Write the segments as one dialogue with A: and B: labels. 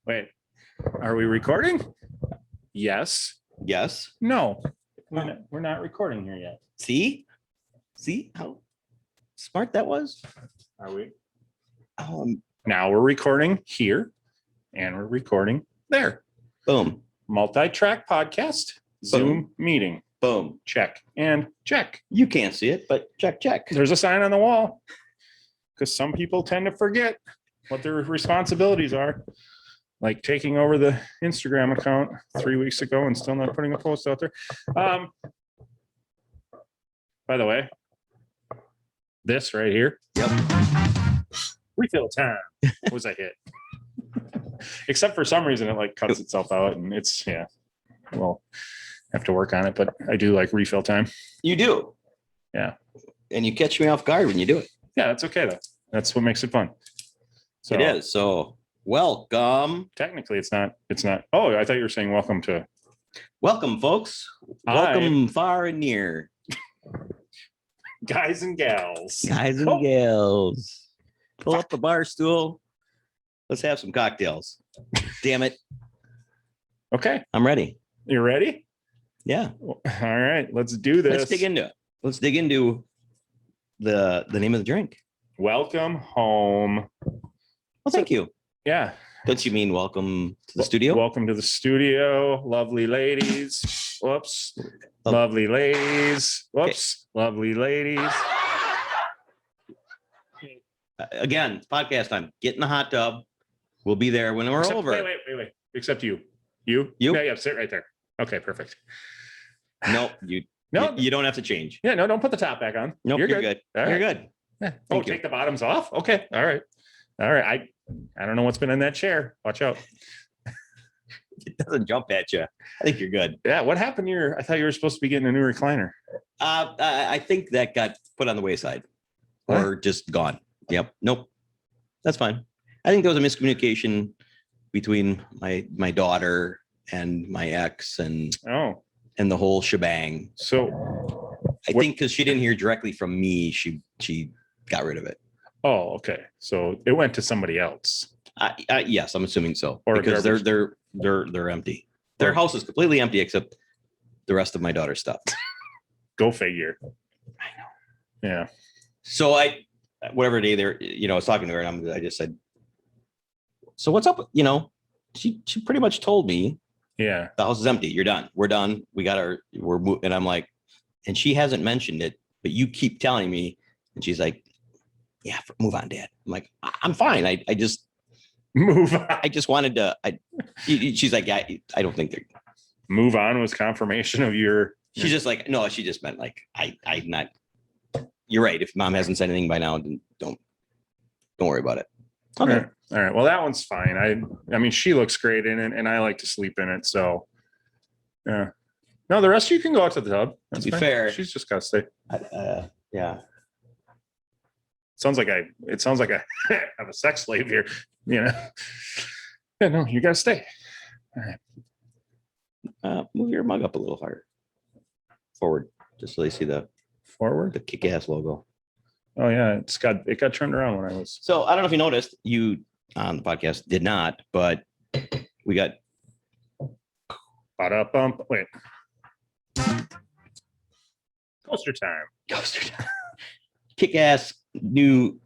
A: Wait, are we recording? Yes.
B: Yes.
A: No, we're not recording here yet.
B: See how smart that was?
A: Are we?
B: Now
A: we're recording here and we're recording there.
B: Boom.
A: Multi-track podcast, Zoom meeting.
B: Boom.
A: Check and check.
B: You can't see it, but check.
A: There's a sign on the wall because some people tend to forget what their responsibilities are. Like taking over the Instagram account 3 weeks ago and still not putting a post out there. By the way, this right here.
B: Yep.
A: Refill time was a hit. Except for some reason it like cuts itself out and it's well, have to work on it, but I do like refill time.
B: You do.
A: Yeah.
B: And you catch me off guard when you do it. Yeah,
A: that's okay though. That's what makes it fun.
B: So it is. So welcome.
A: Technically it's not. Oh, I thought you were saying welcome to.
B: Welcome, folks. Welcome far and near.
A: Guys and gals.
B: Gals. Pull up the bar stool. Let's have some cocktails. Damn it.
A: Okay.
B: I'm ready.
A: You ready?
B: Yeah.
A: All right. Let's do this.
B: Let's dig into it. Let's dig into the name of the drink.
A: Welcome home.
B: Well, thank you.
A: Yeah.
B: Don't you mean welcome to the studio?
A: Welcome to the studio, lovely ladies. Whoops. Oh. Lovely ladies. Whoops. Okay. Lovely ladies.
B: Again, it's podcast time. Get in the hot tub. We'll be there when we're over.
A: Wait. Except you. You? Yeah, sit right there. Okay, perfect.
B: No, you don't have to change.
A: Yeah, no, don't put the top back on.
B: Nope, you're good.
A: Right.
B: You're good.
A: Yeah. Take the bottoms off? Okay. All right. I don't know what's been in that chair. Watch out.
B: It doesn't jump at you. I think you're good.
A: Yeah. What happened here? I thought you were supposed to be getting a new recliner.
B: I think that got put on the wayside or just gone. Yep. Nope. That's fine. I think there was a miscommunication between my daughter and my ex and the whole shebang.
A: So
B: I think because she didn't hear directly from me, she got rid of it.
A: Oh, okay. So it went to somebody else.
B: Yes, I'm assuming so.
A: Or
B: because they're empty. Their house is completely empty except the rest of my daughter's stuff.
A: Go figure.
B: I know.
A: Yeah.
B: So whatever day I was talking to her and I just said, so what's up? She pretty much told me,
A: yeah,
B: the house is empty. You're done. We're done. And I'm like, and she hasn't mentioned it, but you keep telling me. And she's like, yeah, move on, Dad. I'm like, I'm fine. I just
A: move on.
B: I just wanted to, she's like, yeah, I don't think they're
A: move on was confirmation of your.
B: She's just like, no, she just meant like, I'm not, you're right. If Mom hasn't said anything by now, then don't worry about it.
A: Okay. All right. Well, that one's fine. I mean, she looks great in it and I like to sleep in it. So yeah. No, the rest of you can go out to the tub.
B: That's to be fair.
A: She's just got to stay.
B: Yeah.
A: It sounds like I have a sex slave here, Yeah, no, you got to stay. All
B: right. Move your mug up a little higher. Forward, just so they see the kick-ass logo.
A: Oh yeah, it got turned around when I was.
B: So I don't know if you noticed, you on the podcast did not, but we got.
A: Wait. Coaster time.
B: Kick-ass new.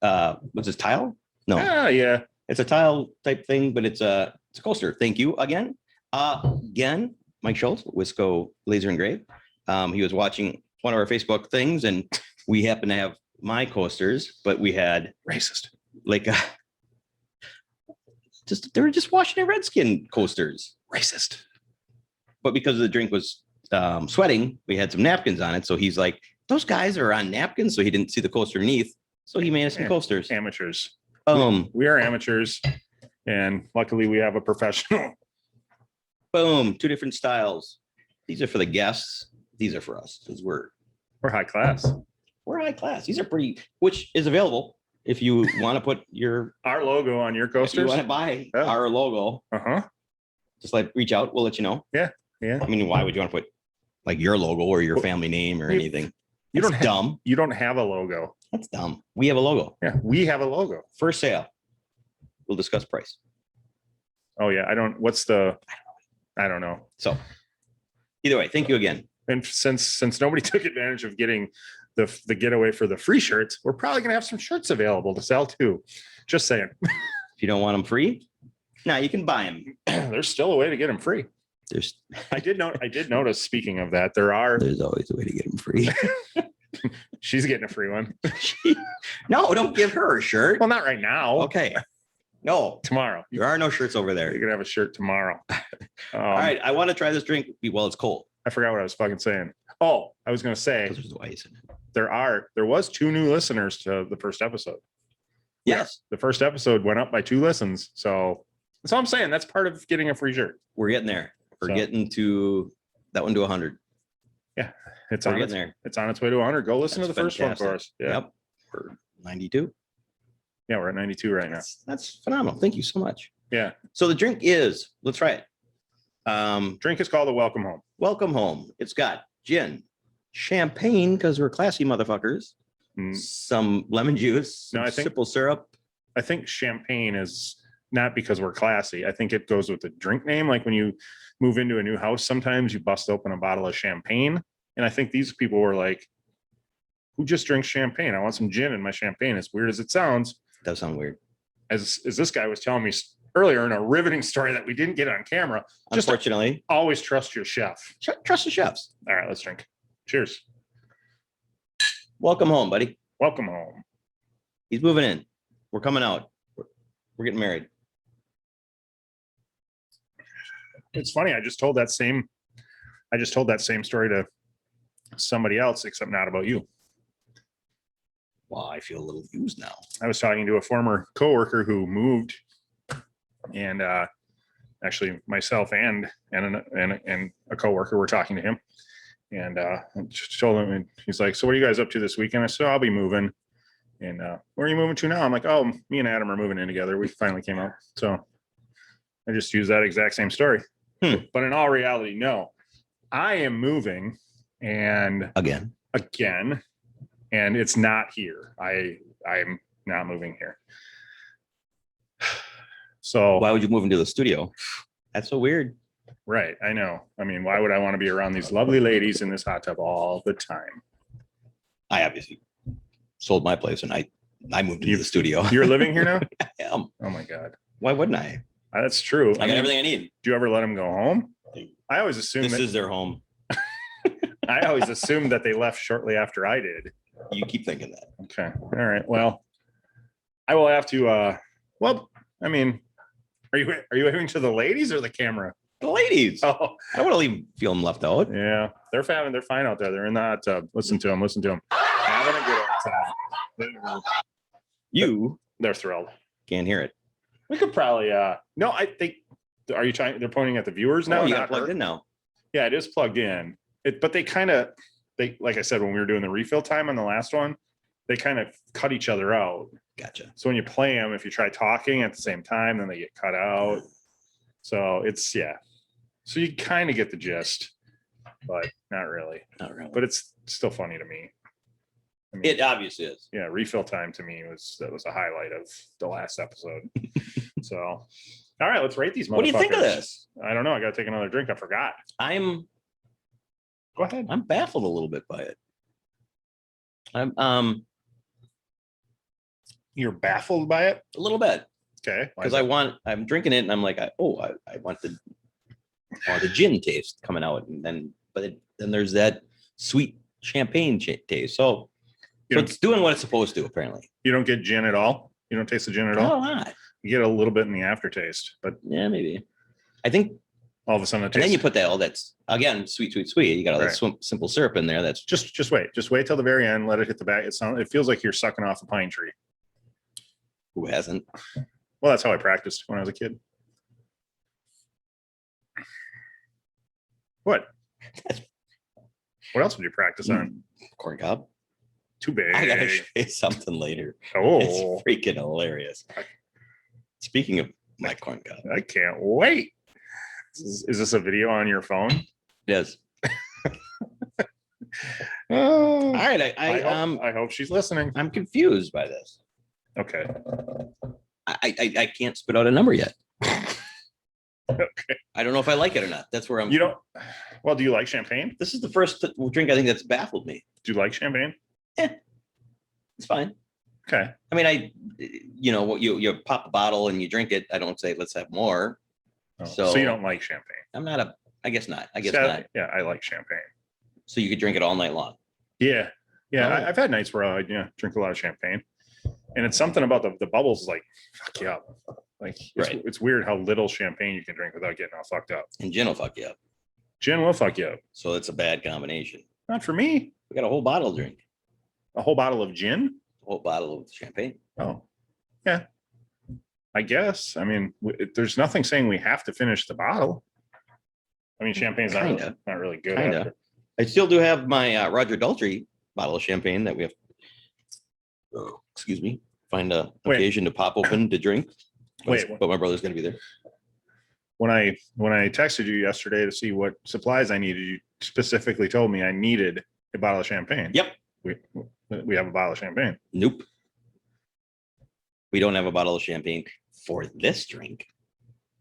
B: What's this, tile? No.
A: Yeah.
B: It's a tile type thing, but it's a coaster. Thank you again. Again, Mike Schultz, Wisco Laser Engrave. He was watching one of our Facebook things, and we happened to have my coasters, but we had
A: racist.
B: Like they were just washing their Redskin coasters.
A: Racist.
B: But because the drink was sweating, we had some napkins on it. So he's like, those guys are on napkins. So he didn't see the coaster beneath. So he made us some coasters.
A: Amateurs.
B: We
A: are amateurs. And luckily we have a professional.
B: Boom. 2 different styles. These are for the guests. These are for us because we're
A: high class.
B: We're high class. These are pretty, which is available if you want to put
A: our logo on your coasters.
B: If you want to buy our logo. Just reach out. We'll let you know.
A: Yeah.
B: I mean, why would you want to put like your logo or your family name or anything?
A: You don't have a logo.
B: That's dumb. We have a logo.
A: Yeah, we have a logo
B: for sale. we'll discuss price.
A: Oh yeah, I don't know.
B: So either way, thank you again.
A: And since nobody took advantage of getting the getaway for the free shirts, we're probably gonna have some shirts available to sell too. Just saying.
B: If you don't want them free, now you can buy them.
A: There's still a way to get them free. I did notice, speaking of that,
B: There's always a way to get them free.
A: She's getting a free one.
B: No, don't give her a shirt.
A: Well, not right now.
B: Okay. No,
A: Tomorrow.
B: there are no shirts over there.
A: You're gonna have a shirt tomorrow.
B: All right, I want to try this drink while it's cold.
A: I forgot what I was fucking saying. Oh, I was gonna say
B: There's ice in it.
A: there was 2 new listeners to the first episode.
B: Yes,
A: The first episode went up by 2 listens. So that's all I'm saying. That's part of getting a free shirt.
B: we're getting there. We're
A: So-
B: getting to that one to 100.
A: It's
B: We're
A: on
B: getting
A: its,
B: there.
A: it's on its way to 100. Go listen
B: That's
A: to the first one for
B: fantastic.
A: us. Yeah.
B: Yep. We're 92.
A: Yeah, we're at 92 right now.
B: That's phenomenal. Thank you so much.
A: Yeah.
B: So the drink is, let's try it.
A: Drink is called a welcome home.
B: Welcome home. It's got gin, champagne, because we're classy motherfuckers,
A: Mm,
B: some lemon juice,
A: No,
B: some
A: I think-
B: simple syrup.
A: I think champagne is not because we're classy. I think it goes with the drink name. Like when you move into a new house, sometimes you bust open a bottle of champagne. And I think these people were like, who just drinks champagne? I want some gin in my champagne. As weird as it sounds,
B: Does sound weird.
A: as this guy was telling me earlier in a riveting story that we didn't get on camera, just
B: Unfortunately,
A: always trust your chef.
B: trust the chefs.
A: All right, let's drink. Cheers.
B: Welcome home, buddy.
A: Welcome home.
B: He's moving in. We're coming out. We're getting married.
A: It's funny. I just told that same story to somebody else, except not about you.
B: Wow, I feel a little used now.
A: I was talking to a former coworker who moved, and actually myself and a coworker were talking to him, and I just told him, and he's like, "So what are you guys up to this weekend?" I said, "I'll be moving." And where are you moving to now? I'm like, "Oh, me and Adam are moving in together. We finally came out." So I just used that exact same story. But in all reality, no, I am moving, and
B: Again.
A: and it's not here. I'm not moving here. So
B: Why would you move into the studio? That's so weird.
A: right, I know. I mean, why would I want to be around these lovely ladies in this hot tub all the time?
B: I obviously sold my place and I moved into the studio.
A: You're living here now?
B: I am.
A: Oh my God,
B: Why wouldn't I?
A: that's true.
B: I got everything I need.
A: Do you ever let them go home? I always assumed
B: This
A: that,
B: is their home.
A: I always assumed that they left shortly after I did.
B: You keep thinking that.
A: Okay, all right. Well, I will have to. Well, I mean, are you waving to the ladies or the camera?
B: The ladies.
A: Oh,
B: I don't want to feel them left out.
A: yeah, they're fine out there. They're in the hot tub. Listen to them. Having a good old time.
B: You
A: They're thrilled.
B: can't hear it.
A: We could probably. No, I think. Are you trying? They're pointing at the viewers now.
B: No, you
A: not
B: got plugged
A: her?
B: in now.
A: Yeah, it is plugged in. But they like I said when we were doing the refill time on the last one, they kind of cut each other out.
B: Gotcha.
A: So when you play them, if you try talking at the same time, then they get cut out. So it's So you kind of get the gist, but not really.
B: Not really.
A: But it's still funny to me. I mean,
B: It obviously is.
A: yeah, refill time to me was a highlight of the last episode. So, all right, let's rate these.
B: What do you think of
A: motherfuckers.
B: this?
A: I don't know. I got to take another drink. I forgot. Go ahead.
B: I'm baffled a little bit by it. I'm
A: You're baffled by it.
B: a little bit
A: Okay. Why
B: because
A: is
B: I'm drinking it and I'm like, I want the gin taste coming out, and then then there's that sweet champagne taste. So
A: You don't-
B: it's doing what it's supposed to, apparently.
A: you don't get gin at all? You don't taste the gin at
B: Not a
A: all?
B: lot.
A: You get a little bit in the aftertaste, but
B: Yeah, maybe. I think,
A: all of a sudden it
B: and then
A: tastes.
B: you put that all that's again sweet. You got all
A: Right.
B: that simple syrup in there. That's
A: Just wait till the very end. Let it hit the back. It feels like you're sucking off a pine tree.
B: who hasn't.
A: Well, that's how I practiced when I was a kid. What? What else would you practice on?
B: Corn cob.
A: Too big.
B: I gotta show you something later.
A: Oh,
B: It's freaking hilarious. Speaking of my corn cob,
A: I can't wait. Is this a video on your phone?
B: yes.
A: Oh,
B: All right, I
A: I hope she's listening.
B: I'm confused by this.
A: Okay.
B: I can't spit out a number yet.
A: Okay.
B: I don't know if I like it or not. That's where I'm.
A: You don't. Well, do you like champagne?
B: This is the first drink I think that's baffled me.
A: Do you like champagne?
B: It's fine.
A: Okay.
B: I mean, you pop a bottle and you drink it. I don't say let's have more.
A: Oh,
B: So
A: so you don't like champagne?
B: I'm not a. I guess not. I guess
A: So,
B: not.
A: Yeah, I like champagne.
B: So you could drink it all night long.
A: Yeah. Yeah.
B: Oh.
A: I've had nights where I drink a lot of champagne, and it's something about the bubbles like fuck you up. Like
B: Right.
A: it's weird how little champagne you can drink without getting all fucked up.
B: And gin will fuck you up.
A: Gin will fuck you up.
B: So it's a bad combination.
A: Not for me.
B: We got a whole bottle to drink.
A: A whole bottle of gin?
B: A whole bottle of champagne.
A: Oh, yeah. I guess. I mean, there's nothing saying we have to finish the bottle. I mean, champagne's
B: Kinda.
A: not really good.
B: Kinda.
A: after.
B: I still do have my Roger Daltrey bottle of champagne that we have. Excuse me. Find a
A: Wait.
B: occasion to pop open to drink.
A: Wait.
B: But my brother's going to be there.
A: When I texted you yesterday to see what supplies I needed, you specifically told me I needed a bottle of champagne.
B: Yep.
A: We have a bottle of champagne.
B: Nope. We don't have a bottle of champagne for this drink.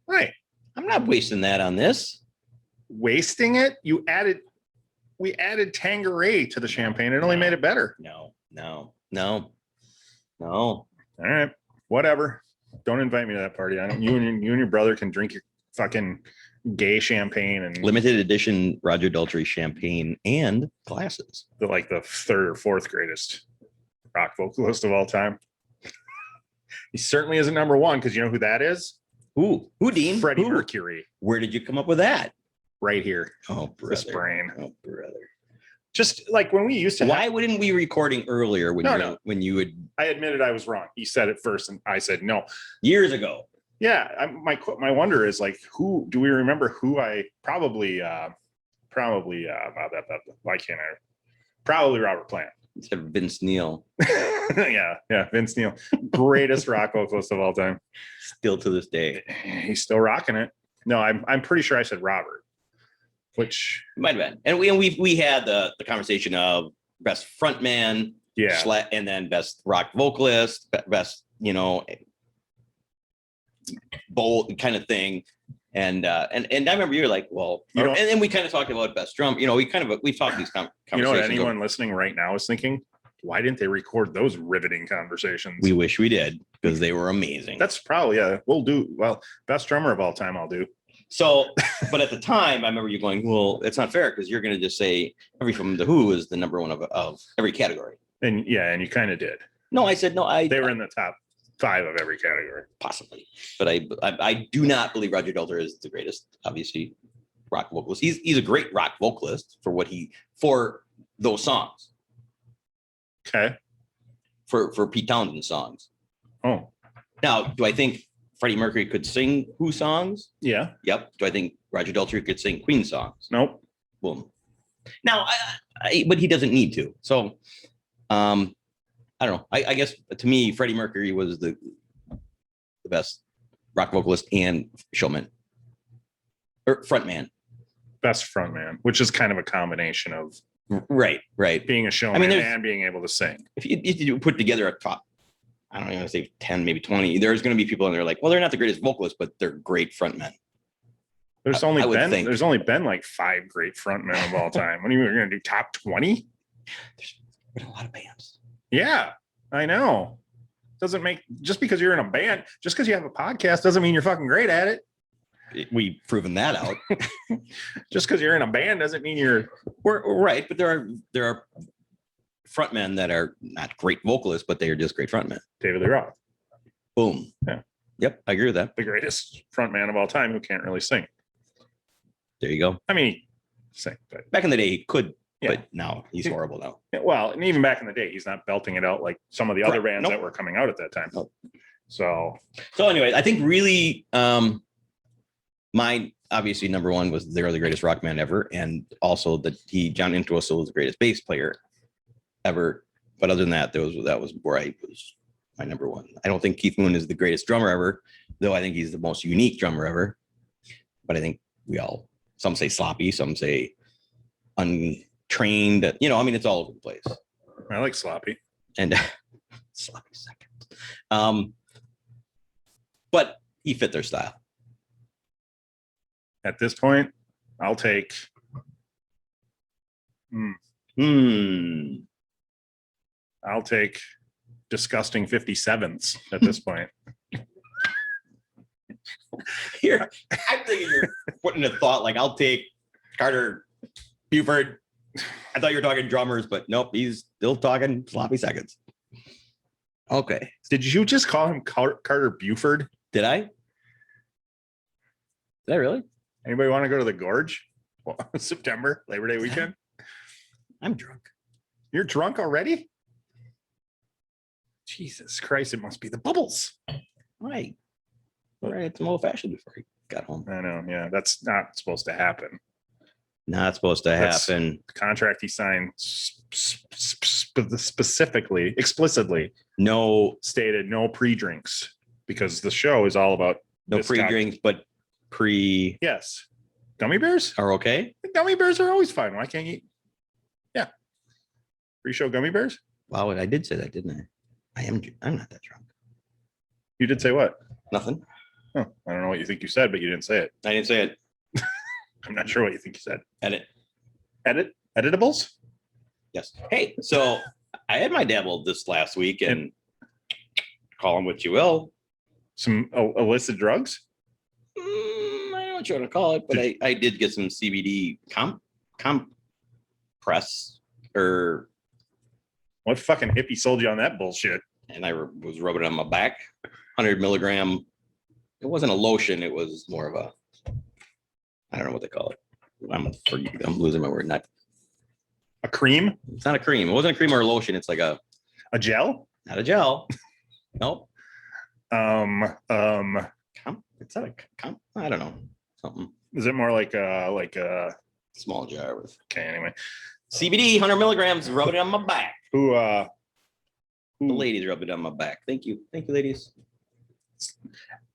A: Right.
B: I'm not wasting that on this.
A: Wasting it? We added Tanqueray to the champagne. It only made it better.
B: No.
A: All right. Whatever. Don't invite me to that party. I don't. You and your brother can drink your fucking gay champagne and
B: Limited edition Roger Daltrey champagne and glasses.
A: the third or fourth greatest rock vocalist of all time. He certainly isn't number one because you know who that is?
B: Who, Dean?
A: Freddie
B: Who?
A: Mercury.
B: Where did you come up with that?
A: Right here.
B: Oh,
A: This
B: brother.
A: brain.
B: Oh, brother.
A: Just like when we used to.
B: Why wouldn't we recording earlier when you would
A: I admitted I was wrong. He said it first, and I said no.
B: years ago?
A: Yeah, my wonder is like, who do we remember? Who I probably probably Robert Plant.
B: Instead of Vince Neil,
A: yeah, Vince Neil, greatest rock vocalist of all time.
B: still to this day.
A: He's still rocking it. No, I'm pretty sure I said Robert, which
B: Might have been. And we had the conversation of best frontman,
A: yeah,
B: and then best rock vocalist, best, bold kind of thing. And I remember you were like, well, and then we kind of talked about best drum. We've talked these conversations.
A: you know what anyone listening right now is thinking? Why didn't they record those riveting conversations?
B: We wish we did because they were amazing.
A: That's probably, yeah, we'll do. Well, best drummer of all time, I'll do.
B: So, but at the time, I remember you going, well, it's not fair because you're going to just say every from the Who is the number one of every category.
A: And yeah, and you kind of did.
B: No, I said, no,
A: They were in the top 5 of every category.
B: possibly, but I do not believe Roger Daltrey is the greatest, obviously, rock vocalist. He's a great rock vocalist for those songs,
A: Okay.
B: for Pete Townsend songs.
A: Oh,
B: Now, do I think Freddie Mercury could sing Who songs?
A: yeah.
B: Yep. Do I think Roger Daltrey could sing Queen songs?
A: Nope.
B: Boom. Now, but he doesn't need to. So, I don't know. I guess to me, Freddie Mercury was the best rock vocalist and showman or frontman.
A: Best frontman, which is kind of a combination of
B: Right.
A: being a showman
B: there's-
A: and being able to sing.
B: If you put together a top, I don't even say 10, maybe 20, there's going to be people in there like, well, they're not the greatest vocalists, but they're great frontmen.
A: There's
B: I
A: only
B: would
A: been
B: think.
A: there's only been like 5 great frontmen of all time. What are you going to do? Top 20?
B: There's been a lot of bands.
A: Yeah, I know. Doesn't make just because you're in a band, just because you have a podcast doesn't mean you're fucking great at it.
B: We've proven that out.
A: Just because you're in a band doesn't mean you're
B: We're right, but there are frontmen that are not great vocalists, but they are just great frontmen.
A: David Lee Roth,
B: Boom.
A: Yeah.
B: Yep, I agree with that.
A: the greatest frontman of all time who can't really sing.
B: There you go.
A: I mean, he sing, but
B: Back in the day, he could,
A: Yeah.
B: but now he's horrible now.
A: well, and even back in the day, he's not belting it out like some of the other
B: Correct.
A: bands that were coming out at that time.
B: Nope.
A: So
B: So anyway, I think really my obviously number one was they're the greatest rock band ever, and also that John Entwistle was the greatest bass player ever. But other than that, that was where I was my number one. I don't think Keith Moon is the greatest drummer ever, though I think he's the most unique drummer ever. But I think some say sloppy, some say untrained. It's all over the place.
A: I like sloppy.
B: And sloppy second. but he fit their style.
A: At this point, I'll take. I'll take disgusting 57s at this point.
B: Here, I'm thinking you're putting a thought like I'll take Carter Buford. I thought you were talking drummers, but nope, he's still talking sloppy seconds. Okay.
A: Did you just call him Carter Buford?
B: Did I? Did I really?
A: Anybody want to go to the Gorge? Well, September, Labor Day weekend?
B: I'm drunk.
A: You're drunk already? Jesus Christ, it must be the bubbles.
B: Right. All right. It's some old fashioned before he got home.
A: I know. Yeah, that's not supposed to happen.
B: Not supposed to happen.
A: The contract he signed specifically, explicitly,
B: No,
A: stated no pre-drinks because the show is all about
B: no
A: this
B: pre-drinks, but pre
A: Yes. Gummy bears?
B: are okay.
A: Gummy bears are always fine. Why can't you? Yeah. Pre-show gummy bears?
B: Wow, I did say that, didn't I? I'm not that drunk.
A: You did say what?
B: Nothing.
A: Oh, I don't know what you think you said, but you didn't say it.
B: I didn't say it.
A: I'm not sure what you think you said. Editables?
B: Yes. Hey, so I had my dabble this last week and call them what you will.
A: Some illicit drugs?
B: I don't know what you want to call it, but I did get some CBD compress or
A: What fucking hippie sold you on that bullshit?
B: and I was rubbing it on my back. 100 milligram. It wasn't a lotion. It was more of a, I don't know what they call it. I'm losing my word.
A: A cream?
B: It's not a cream. It wasn't a cream or a lotion. It's like a
A: gel?
B: not a gel. Nope. It's not I don't know. Something
A: Is it more like a
B: small jar with
A: okay, anyway.
B: CBD, 100 milligrams, rub it on my back.
A: Who
B: The ladies rub it on my back. Thank you. Thank you, ladies.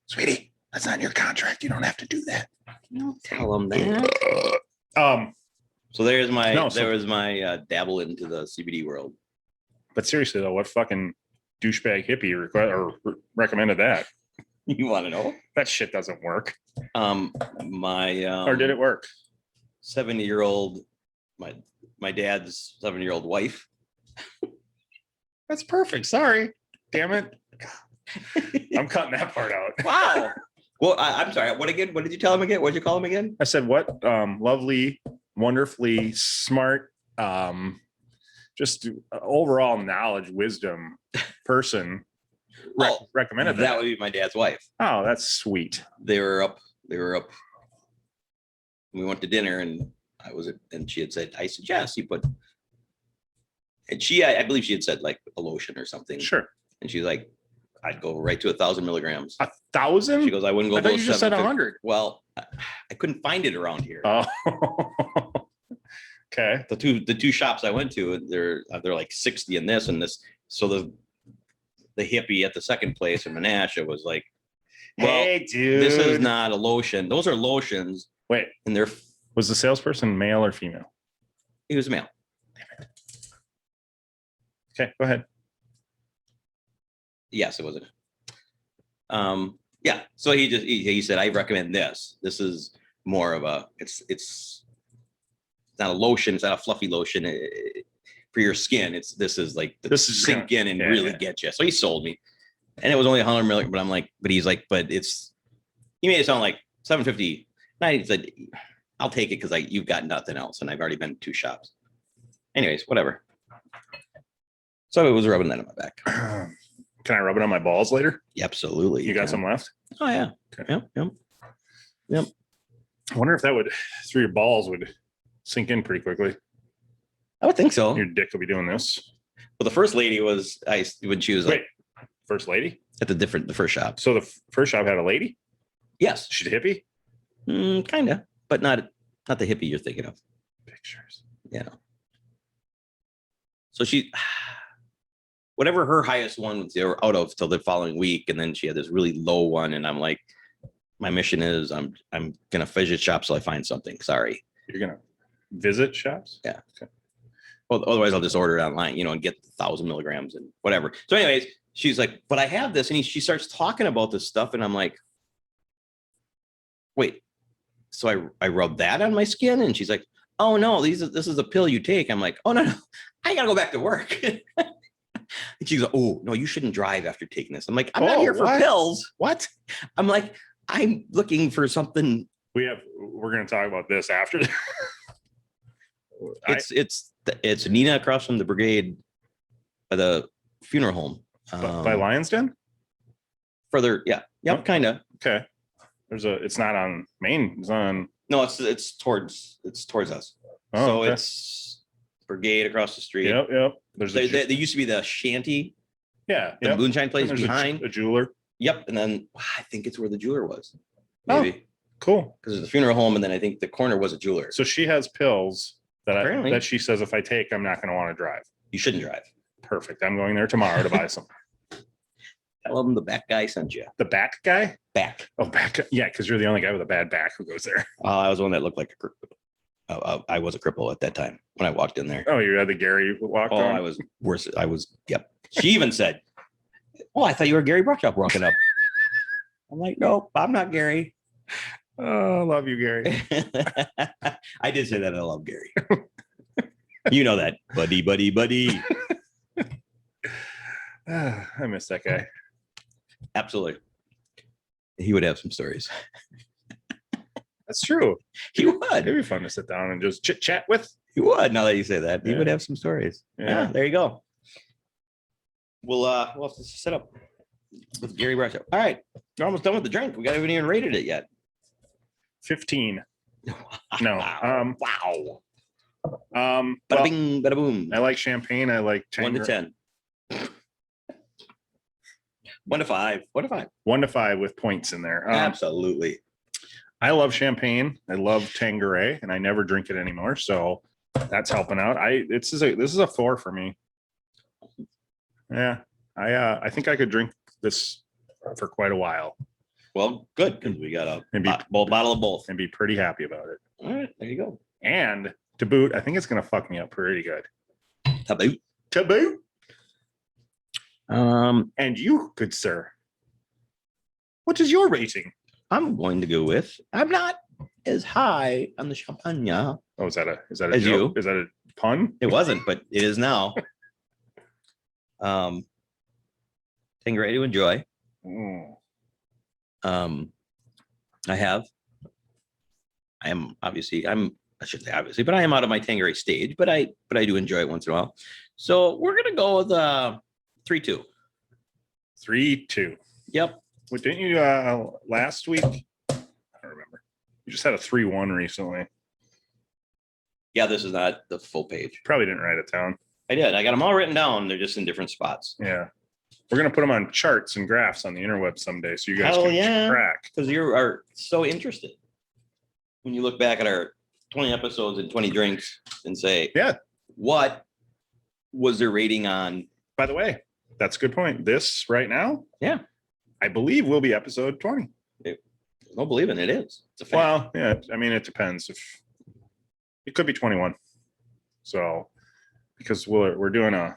A: Sweetie, that's not in your contract. You don't have to do that.
B: Don't tell them that. So there's my was my dabble into the CBD world.
A: But seriously though, what fucking douchebag hippie recommended that?
B: You want to know?
A: That shit doesn't work.
B: My
A: Or did it work?
B: 70-year-old, my dad's 70-year-old wife.
A: That's perfect. Sorry. Damn it. I'm cutting that part out.
B: Wow. Well, I'm sorry. What again? What did you tell him again? What did you call him again?
A: I said, what lovely, wonderfully smart, just overall knowledge, wisdom person recommended
B: that would be my dad's wife.
A: Oh, that's sweet.
B: They were up. We went to dinner and she had said, I suggest you put, and I believe she had said like a lotion or something.
A: Sure.
B: And she's like, I'd go right to 1,000 milligrams.
A: 1,000?
B: She goes, I wouldn't go.
A: I thought you just said 100.
B: Well, I couldn't find it around here.
A: Oh, okay.
B: The two shops I went to, they're like 60 in this and this. So the hippie at the second place in Menasha was like, well,
A: hey, dude,
B: this is not a lotion. Those are lotions.
A: Wait,
B: and they're
A: was the salesperson male or female?
B: He was male.
A: Okay, go ahead.
B: Yes, it wasn't. Yeah. So he said, I recommend this. This is more of a, it's not a lotion. It's not a fluffy lotion for your skin. This is sink in and really get you. So he sold me, and it was only 100 million. But I'm like, he's like, he made it sound like 750. And I said, I'll take it because you've got nothing else, and I've already been to 2 shops. Anyways, whatever. So it was rubbing that on my back.
A: Can I rub it on my balls later?
B: Yeah, absolutely.
A: You got some left?
B: Oh yeah.
A: Okay.
B: Yep.
A: I wonder if that through your balls would sink in pretty quickly.
B: I would think so.
A: Your dick will be doing this.
B: Well, the first lady was when she was
A: first lady
B: at the first shop.
A: So the first shop had a lady?
B: Yes.
A: She's a hippie?
B: Kind of, but not the hippie you're thinking of.
A: Pictures.
B: Yeah. So whatever her highest one they were out of till the following week, and then she had this really low one, and I'm like, my mission is I'm gonna fidget shop till I find something. Sorry.
A: You're gonna visit shops?
B: Yeah. Okay. Well, otherwise I'll just order it online, and get 1,000 milligrams and whatever. So anyways, she's like, but I have this. And she starts talking about this stuff. And I'm like, wait, so I rub that on my skin? And she's like, oh no, this is a pill you take. I'm like, oh no, I gotta go back to work. And she's like, oh no, you shouldn't drive after taking this. I'm like, I'm not here for pills. What? I'm like, I'm looking for something.
A: We're gonna talk about this after.
B: It's Nina across from the brigade by the funeral home.
A: By Lion's Den?
B: Further, yeah. Yep,
A: Oh.
B: kind of.
A: Okay. It's not on Main. It's on.
B: No, it's towards us.
A: Oh,
B: So
A: okay.
B: it's brigade across the street.
A: Yep. There's
B: There used to be the shanty,
A: yeah.
B: the moonshine place
A: There's
B: behind.
A: a jeweler.
B: Yep. And then I think it's where the jeweler was.
A: Oh.
B: Maybe.
A: Cool.
B: Because there's a funeral home, and then I think the corner was a jeweler.
A: So she has pills
B: Apparently.
A: that she says if I take, I'm not going to want to drive.
B: You shouldn't drive.
A: Perfect. I'm going there tomorrow to buy some.
B: Tell them the back guy sent you.
A: The back guy?
B: Back.
A: Oh, back. Yeah, because you're the only guy with a bad back who goes there.
B: I was the one that looked like a cripple. I was a cripple at that time when I walked in there.
A: Oh, you had the Gary walk
B: Oh,
A: on?
B: I was worse. Yep. She even said, oh, I thought you were Gary Bruckshop walking up. I'm like, nope, I'm not Gary.
A: Oh, I love you, Gary.
B: I did say that I love Gary. You know that. Buddy.
A: I miss that guy.
B: Absolutely. He would have some stories.
A: That's true.
B: He would.
A: It'd be fun to sit down and just chit chat with.
B: He would. Now that you say that, he
A: Yeah.
B: would have some stories.
A: Yeah.
B: Yeah, there you go. We'll have to set up with Gary Bruckshop. All right. We're almost done with the drink. We haven't even rated it yet.
A: 15. No.
B: Wow.
A: Bada
B: Bada bing, bada boom.
A: I like champagne. I like
B: 1 to
A: Tanqueray.
B: 10. 1 to 5. 1 to 5.
A: 1 to 5 with points in there.
B: Absolutely.
A: I love champagne. I love Tanqueray, and I never drink it anymore. So that's helping out. This is a 4 for me. Yeah. I think I could drink this for quite a while
B: Well, good, because we got a
A: Maybe-
B: bottle of both.
A: and be pretty happy about it.
B: All right, there you go.
A: And to boot, I think it's going to fuck me up pretty good.
B: Taboo.
A: To boot.
B: Um,
A: And you, good sir, what is your rating?
B: I'm going to go with. I'm not as high on the champagne.
A: Oh, is that a
B: As
A: joke?
B: you.
A: Is that a pun?
B: It wasn't, but it is now. Tanqueray to enjoy.
A: Mm.
B: I shouldn't say obviously, but I am out of my Tanqueray stage, but I do enjoy it once in a while. So we're gonna go with 3-2.
A: 3-2.
B: Yep.
A: What didn't you last week? I don't remember. You just had a 3-1 recently.
B: Yeah, this is not the full page.
A: Probably didn't write it down.
B: I did. I got them all written down. They're just in different spots.
A: Yeah. We're gonna put them on charts and graphs on the interweb someday, so you guys
B: Hell
A: can
B: yeah.
A: track.
B: Because you are so interested when you look back at our 20 episodes and 20 drinks and say,
A: Yeah.
B: what was their rating on?
A: By the way, that's a good point. This right now,
B: Yeah.
A: I believe will be episode 20.
B: Don't believe it. It is. It's a fact.
A: Well, yeah. I mean, it depends. If it could be 21. So because we're doing a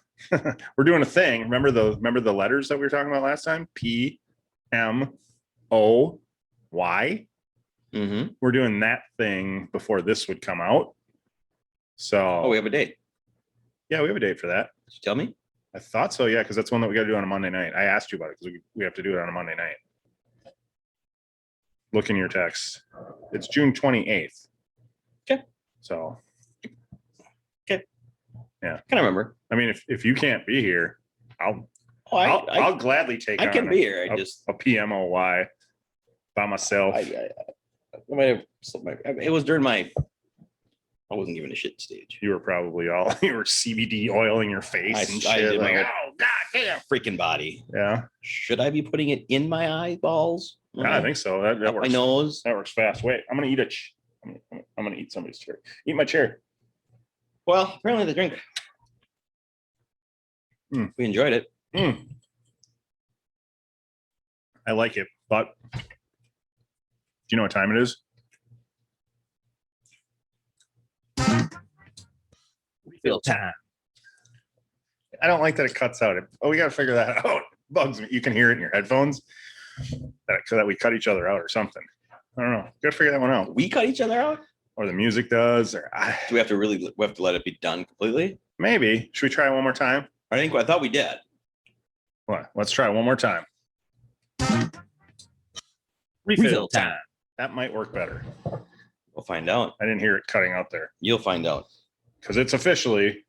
A: we're doing a thing. Remember the letters that we were talking about last time? P, M, O, Y.
B: Mm-hmm.
A: We're doing that thing before this would come out. So
B: Oh, we have a date.
A: yeah, we have a date for that.
B: Did you tell me?
A: I thought so, yeah, because that's one that we got to do on a Monday night. I asked you about it because we have to do it on a Monday night. Look in your text. It's June 28th.
B: Okay.
A: So
B: Kind of remember.
A: I mean, if you can't be here, I'll
B: I
A: gladly take
B: I
A: on
B: can be here. I
A: a,
B: just
A: a PMOY by myself.
B: I might have slipped it was during my I wasn't even a shit stage.
A: You were probably all you were CBD oiling your face
B: I
A: and
B: did
A: shit. Like,
B: my-
A: oh god damn.
B: Freaking body.
A: Yeah,
B: Should I be putting it in my eyeballs?
A: I think so. That
B: Up my
A: works.
B: nose.
A: That works fast. Wait, I'm gonna eat I'm gonna eat somebody's chair. Eat my chair.
B: Well, apparently the drink.
A: Mm.
B: We enjoyed it.
A: Mm. I like it, but do you know what time it is?
B: Refill time.
A: I don't like that it cuts out. Oh, we gotta figure that out. bugs me. You can hear it in your headphones that we cut each other out or something. I don't know. Gotta figure that one out.
B: We cut each other out?
A: Or the music does, or
B: Do we have to let it be done completely?
A: maybe. Should we try it one more time?
B: I thought we did.
A: What? Let's try it one more time.
B: Refill time.
A: That might work better.
B: We'll find out.
A: I didn't hear it cutting out there
B: You'll find out.
A: because it's officially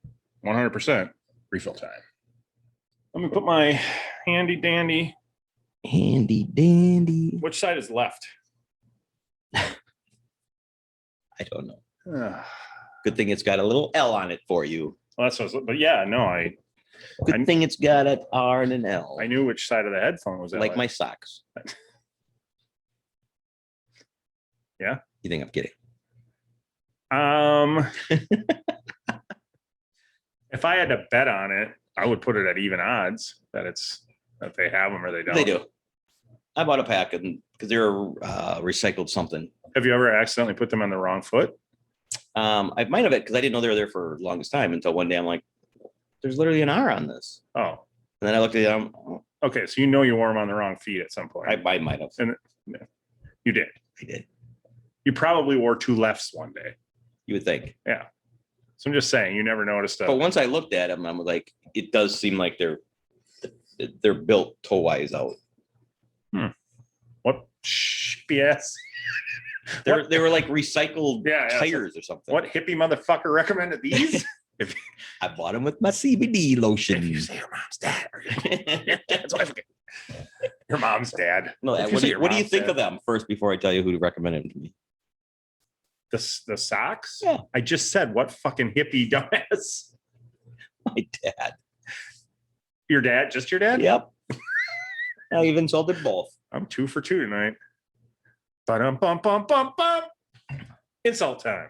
A: 100% refill time. Let me put my handy dandy.
B: Handy dandy.
A: Which side is left?
B: I don't know.
A: Well,
B: Good thing it's got a little L on it for you.
A: that's what but yeah, no,
B: Good thing it's got an R and an L.
A: I knew which side of the headphone was that.
B: Like my socks.
A: Yeah?
B: You think I'm kidding?
A: If I had to bet on it, I would put it at even odds that they have them or they don't.
B: They do. I bought a pack and because they're recycled something.
A: Have you ever accidentally put them on the wrong foot?
B: I might have it because I didn't know they were there for the longest time until one day I'm like, there's literally an R on this.
A: Oh,
B: And then I looked at it.
A: okay. So you know you wore them on the wrong feet at some point.
B: I might have.
A: You did.
B: I did.
A: You probably wore two lefts one day.
B: You would think.
A: Yeah. So I'm just saying, you never noticed
B: But once I looked at them, I'm like, it does seem like they're built toe wise out.
A: What BS?
B: They were like recycled
A: Yeah,
B: tires or something.
A: What hippie motherfucker recommended these?
B: I bought them with my CBD lotion.
A: If you say your mom's dad, that's what I forget. Your mom's dad.
B: No,
A: If you
B: what
A: say
B: do
A: your
B: you
A: mom's
B: think
A: dad.
B: of them first before I tell you who to recommend them to me?
A: The socks?
B: Yeah.
A: I just said what fucking hippie dumbass.
B: My dad.
A: Your dad? Just your dad?
B: Yep. I even insulted both.
A: I'm 2 for 2 tonight. Bum bum bum bum bum. Insult time.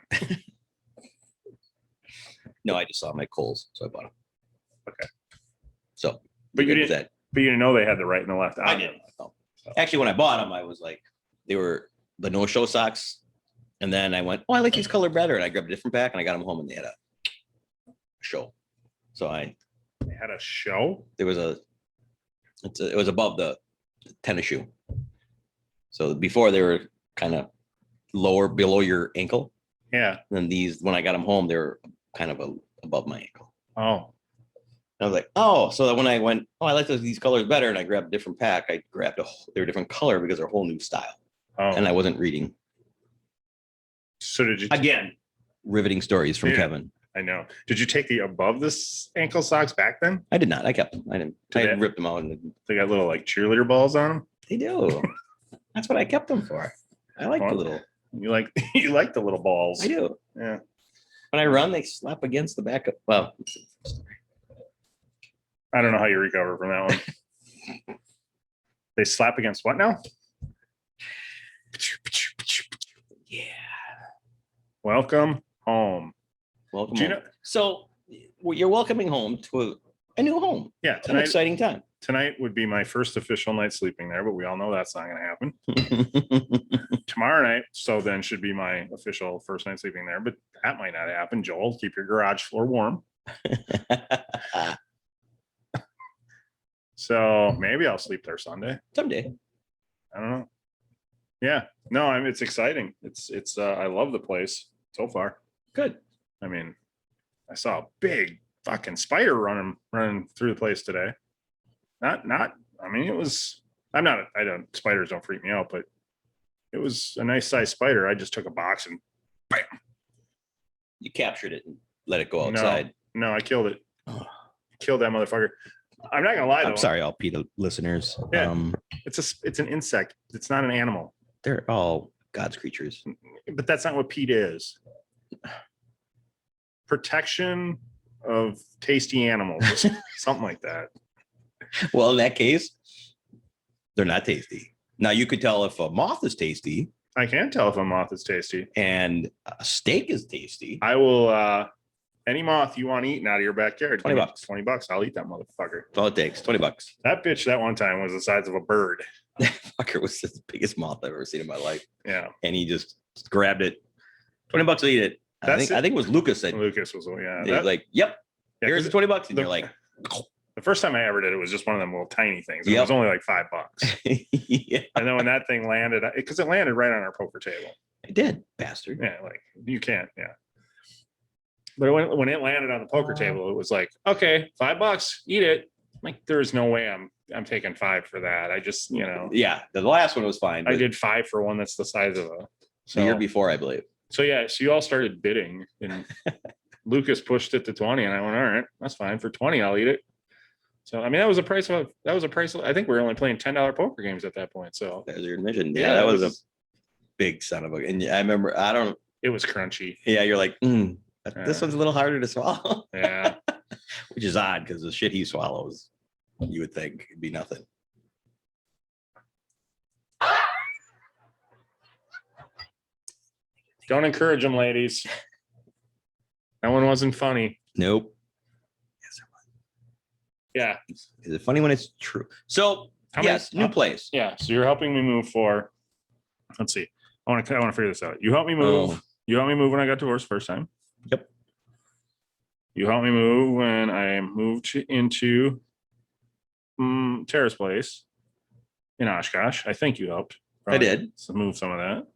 B: No, I just saw my Kohl's, so I bought them.
A: Okay.
B: So,
A: But you
B: good with
A: didn't.
B: that.
A: But you didn't know they had the right and the left.
B: I didn't. No. Actually, when I bought them, I was like, they were the no-show socks. And then I went, oh, I like these color better. And I grabbed a different pack and I got them home and they had a show. So
A: They had a show.
B: it was above the tennis shoe. So before they were kind of lower below your ankle.
A: Yeah.
B: And then these, when I got them home, they were kind of above my ankle.
A: Oh.
B: I was like, oh, so that when I went, oh, I like these colors better, and I grabbed a different pack, I grabbed they were a different color because they're a whole new style,
A: Oh.
B: and I wasn't reading.
A: So did you?
B: Again, riveting stories from
A: Yeah.
B: Kevin.
A: I know. Did you take the above this ankle socks back then?
B: I did not. I kept them. I didn't. I
A: Did they-
B: ripped them out, and
A: They got little like cheerleader balls on them.
B: they do. That's what I kept them for. I like the little.
A: You like you like the little balls.
B: I do.
A: Yeah.
B: When I run, they slap against the back of. Well,
A: I don't know how you recover from that one. They slap against what now?
B: yeah.
A: Welcome home.
B: Welcome.
A: Do you
B: home.
A: know?
B: So you're welcoming home to a new home.
A: Yeah.
B: It's an exciting time.
A: Tonight would be my first official night sleeping there, but we all know that's not going to happen. Tomorrow night, so then should be my official first night sleeping there, but that might not happen. Joel, keep your garage floor warm. So maybe I'll sleep there Sunday.
B: Someday.
A: I don't know. Yeah, no, I mean, it's exciting. It's I love the place so far.
B: Good.
A: I mean, I saw a big fucking spider running through the place today. Not, I mean, it was, spiders don't freak me out, but it was a nice sized spider. I just took a box and bam.
B: You captured it and let it go outside.
A: No, I killed it.
B: Oh.
A: Killed that motherfucker. I'm not gonna lie though.
B: I'm sorry, all PETA listeners.
A: Yeah. It's an insect. It's not an animal.
B: They're all God's creatures.
A: But that's not what PETA is. Protection of tasty animals, something like that.
B: Well, in that case, they're not tasty. Now you could tell if a moth is tasty
A: I can tell if a moth is tasty.
B: and a steak is tasty.
A: I will any moth you want eaten out of your backyard.
B: $20.
A: $20. I'll eat that motherfucker.
B: That's all it takes. $20.
A: That bitch that one time was the size of a bird.
B: Fucker was the biggest moth I've ever seen in my life.
A: Yeah.
B: And he just grabbed it. $20 to eat it. I
A: That's
B: think it was Lucas that
A: Lucas was, yeah.
B: he was like, yep,
A: yeah,
B: here's the $20. And
A: the-
B: you're like,
A: The first time I ever did it was just one of them little tiny things. It
B: Yep.
A: was only like $5.
B: Yeah,
A: And then when that thing landed, because it landed right on our poker table.
B: I did, bastard.
A: Yeah, like you can't. Yeah. But when it landed on the poker table, it was like, okay, $5, eat it. Like there's no way I'm taking 5 for that. I just,
B: Yeah, the last one was fine.
A: I
B: but
A: did 5 for one that's the size of a.
B: the year before, I believe.
A: So yeah, so you all started bidding, and Lucas pushed it to 20, and I went, all right, that's fine. For 20, I'll eat it. So I mean, that was a price. I think we were only playing $10 poker games at that point. So
B: There's your admission. Yeah, that was a big son of a. And I remember,
A: it was crunchy.
B: Yeah, you're like, this one's a little harder to swallow.
A: Yeah.
B: Which is odd because the shit he swallows, you would think it'd be nothing.
A: Don't encourage them, ladies. That one wasn't funny.
B: Nope.
A: Yeah.
B: Is it funny when it's true? So yes, new place.
A: Yeah. So you're helping me move for. Let's see. I want to figure this out. You helped me move.
B: Oh.
A: You helped me move when I got divorced first time.
B: Yep.
A: You helped me move when I moved into Tara's place in Oshkosh. I think you helped.
B: I did.
A: Move some of that.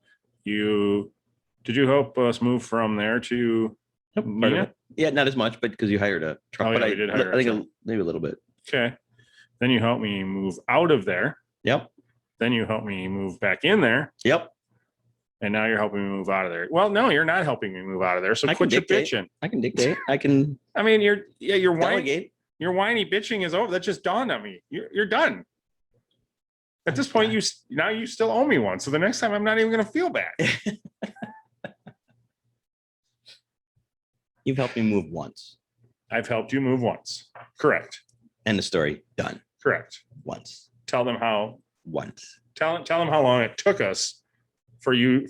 A: Did you help us move from there to Nina?
B: Yeah, not as much, but because you hired a truck.
A: Oh,
B: but
A: yeah,
B: I
A: we did hire a
B: think
A: truck.
B: maybe a little bit.
A: Okay. Then you helped me move out of there.
B: Yep.
A: Then you helped me move back in there.
B: Yep.
A: And now you're helping me move out of there. Well, no, you're not helping me move out of there. So
B: I
A: quit
B: can
A: your
B: dictate.
A: bitching.
B: I can dictate. I can
A: I mean, your whiny,
B: delegate.
A: your whiny bitching is over. That just dawned on me. You're done. At this point, you still owe me one. So the next time, I'm not even going to feel bad.
B: You've helped me move once.
A: I've helped you move once. Correct.
B: End of story. Done.
A: Correct.
B: Once.
A: Tell them how.
B: Once.
A: Tell them how long it took us for you.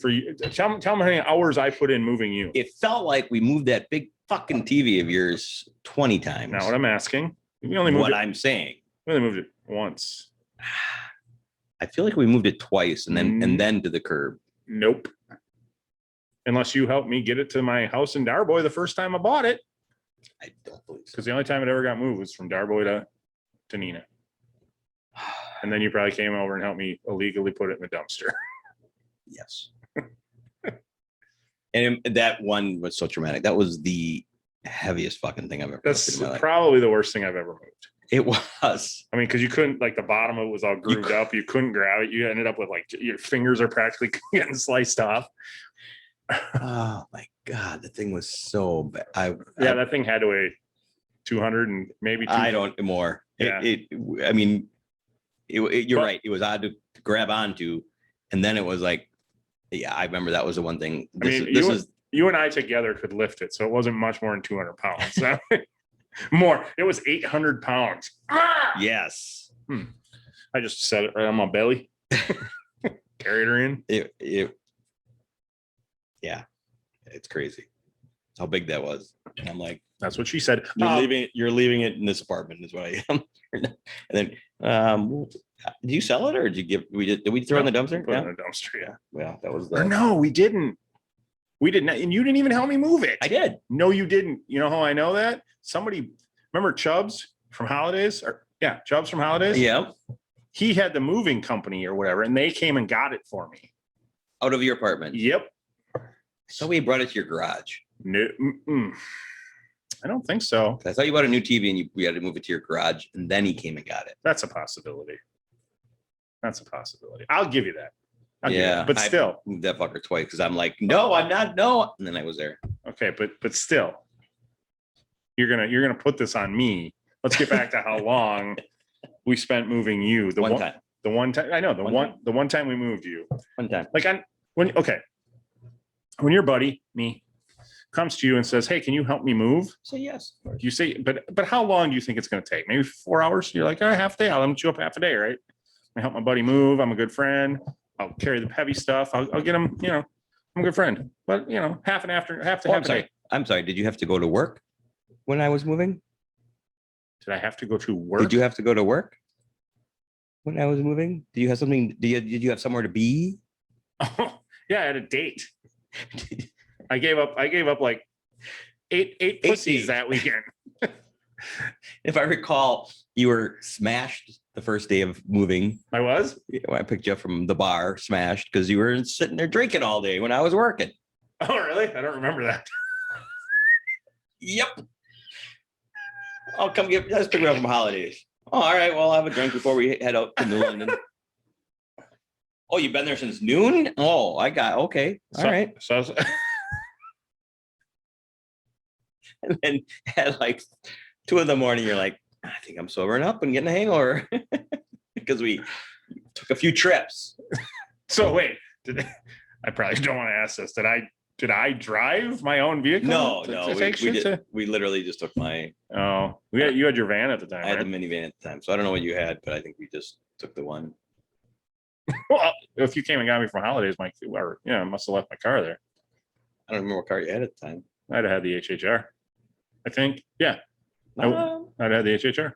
A: Tell them how many hours I put in moving you.
B: It felt like we moved that big fucking TV of yours 20 times.
A: Now what I'm asking, we only moved
B: What
A: it.
B: I'm saying.
A: We only moved it once.
B: I feel like we moved it twice and then to the curb.
A: Nope. Unless you helped me get it to my house in Darboy the first time I bought it.
B: I don't believe so.
A: Because the only time it ever got moved was from Darboy to Nina. And then you probably came over and helped me illegally put it in the dumpster.
B: Yes. And that one was so traumatic. That was the heaviest fucking thing I've ever
A: That's
B: lifted in my life.
A: probably the worst thing I've ever moved.
B: It was.
A: I mean, because you couldn't, like the bottom of it was all grooved up. You couldn't grab it. You ended up with like your fingers are practically getting sliced off.
B: Oh my God. The thing was so bad.
A: That thing had to weigh 200 and maybe
B: I don't more.
A: Yeah.
B: You're right. It was odd to grab onto. And then it was like, yeah, I remember that was the one thing.
A: You and I together could lift it. So it wasn't much more than 200 pounds. So more. It was 800 pounds.
B: Yes.
A: I just set it right on my belly. Carried her in.
B: Yeah, it's crazy. How big that was. And I'm like,
A: that's what she said.
B: You're leaving it in this apartment is what I am. And then did you sell it or did we throw it in the dumpster?
A: Put it in the dumpster, yeah.
B: Well, that was
A: Or no, we didn't. We did not, and you didn't even help me move it.
B: I did.
A: No, you didn't. You know how I know that? Somebody, remember Chubbs from Holidays? Chubbs from Holidays?
B: Yeah.
A: He had the moving company or whatever, and they came and got it for me.
B: Out of your apartment?
A: Yep.
B: So we brought it to your garage.
A: No, I don't think so.
B: I thought you bought a new TV and we had to move it to your garage, and then he came and got it.
A: That's a possibility. I'll give you that.
B: Yeah,
A: but still,
B: I moved that fucker twice because I'm like, no, I'm not. No, and then I was there.
A: Okay, but still, you're gonna put this on me. Let's get back to how long we spent moving you. The one time I know the one time we moved you.
B: One time.
A: Like when your buddy me comes to you and says, "Hey, can you help me move?"
B: Say yes.
A: You say, but how long do you think it's going to take? Maybe 4 hours. You're like, half a day. I'll let you up half a day, right? I help my buddy move. I'm a good friend. I'll carry the heavy stuff. I'll get him. I'm a good friend. But half a day.
B: I'm sorry. Did you have to go to work when I was moving?
A: Did I have to go to work?
B: Did you have to go to work when I was moving? Do you have something? Did you have somewhere to be?
A: Oh, yeah, I had a date. I gave up like eight pussies that weekend.
B: If I recall, you were smashed the first day of moving.
A: I was?
B: When I picked you up from the bar, smashed because you were sitting there drinking all day when I was working.
A: Oh, really? I don't remember that.
B: Yep. I'll come let's pick me up from holidays. Oh, all right. Well, I'll have a drink before we head out to New London. Oh, you've been there since noon? Oh, okay. All right.
A: So I was,
B: And then at like 2 a.m, you're like, I think I'm sobering up and getting a hangover because we took a few trips.
A: so wait, I probably don't want to ask this. Did I drive my own vehicle?
B: No,
A: to
B: we literally just took my.
A: Oh, you had your van at the time.
B: I had
A: right?
B: the minivan at the time, so I don't know what you had, but I think we just took the one.
A: Well, if you came and got me from holidays, I must have left my car there.
B: I don't remember what car you had at the time.
A: I'd have had the HHR. I think, yeah, I'd have had the HHR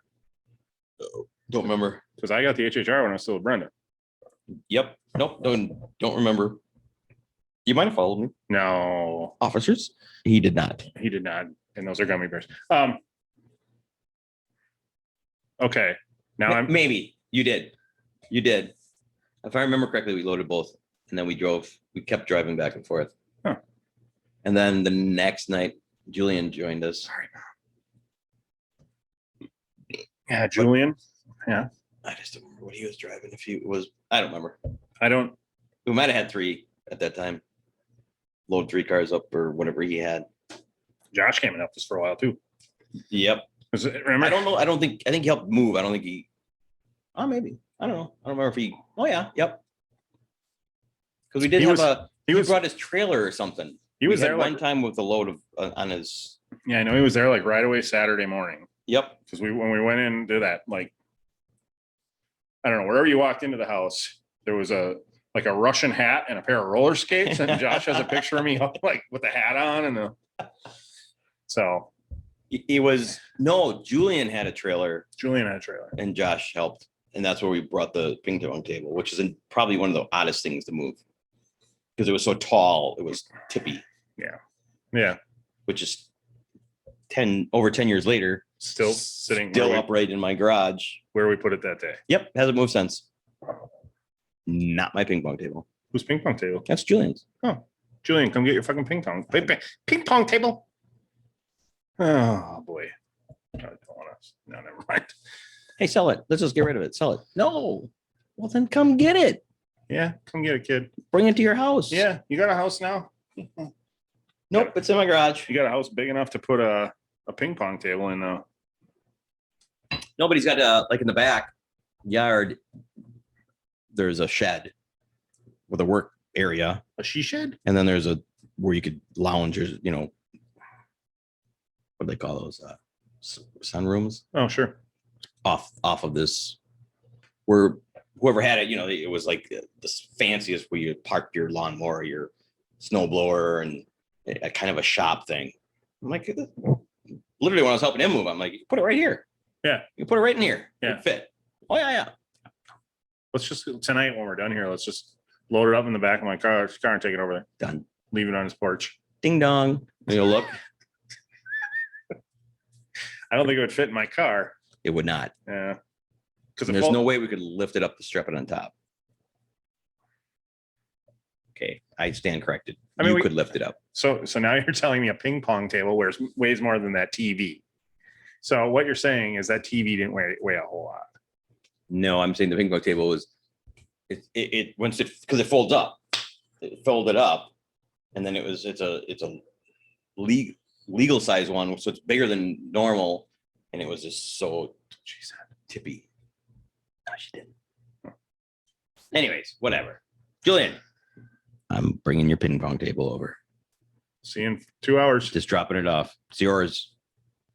B: Don't remember.
A: because I got the HHR when I was still with Brenda.
B: Yep. Nope. Don't remember. You might have followed me.
A: No,
B: Officers? He did not.
A: he did not, and those are gummy bears. Okay, now I'm
B: Maybe you did. You did. If I remember correctly, we loaded both, and then we kept driving back and forth.
A: Huh.
B: And then the next night, Julian joined us.
A: sorry. Yeah, Julian. Yeah,
B: I just don't remember what he was driving. I don't remember.
A: I don't.
B: We might have had 3 at that time. Load 3 cars up or whatever he had.
A: Josh came and helped us for a while too.
B: Yep.
A: Remember?
B: I don't know. I think he helped move. I don't think he. Oh, maybe. I don't know. I don't remember if he. Oh yeah. Yep. Because we did he brought his trailer or something.
A: He was there
B: one time with a load of on his.
A: Yeah, I know he was there like right away Saturday morning.
B: Yep.
A: Because when we went in to that, like, I don't know, wherever you walked into the house, there was a Russian hat and a pair of roller skates, and Josh has a picture of me like with the hat on and so.
B: Julian had a trailer.
A: Julian had a trailer.
B: And Josh helped. And that's where we brought the ping pong table, which is probably one of the oddest things to move. Because it was so tall, it was tippy.
A: Yeah. Yeah.
B: Which is over 10 years later.
A: Still sitting.
B: Still upright in my garage.
A: Where we put it that day.
B: Yep. Hasn't moved since. Not my ping pong table.
A: Whose ping pong table?
B: That's Julian's.
A: Oh, Julian, come get your fucking ping pong table. Oh boy. I don't want to. No, never mind.
B: Hey, sell it. Let's just get rid of it. Sell it. No. Well, then come get it.
A: Yeah, come get it, kid.
B: Bring it to your house.
A: Yeah, you got a house now?
B: Nope, it's in my garage.
A: You got a house big enough to put a ping pong table in though.
B: Nobody's got like in the back yard. There's a shed with a work area.
A: A she shed?
B: And then there's where you could lounge, what do they call those? Sunrooms
A: Oh, sure.
B: off of this, where whoever had it, it was like this fanciest where you park your lawnmower, your snow blower, and a kind of a shop thing. I'm like, literally when I was helping him move, I'm like, you can put it right here.
A: Yeah.
B: You put it right in here.
A: Yeah.
B: It'd fit. Oh yeah.
A: Let's just tonight when we're done here, let's just load it up in the back of my car and take it over there.
B: Done.
A: Leave it on his porch.
B: Ding dong. Look.
A: I don't think it would fit in my car.
B: It would not.
A: Yeah. Because
B: There's no way we could lift it up to strap it on top. Okay, I stand corrected. You could lift it up.
A: So now you're telling me a ping pong table weighs more than that TV. So what you're saying is that TV didn't weigh a whole lot.
B: No, I'm saying the ping pong table was because it folds up. It folded up, and then it's a legal size one, so it's bigger than normal, and it was just so tippy. No, she didn't. Anyways, whatever. Julian, I'm bringing your ping pong table over.
A: See you in 2 hours.
B: Just dropping it off. It's yours.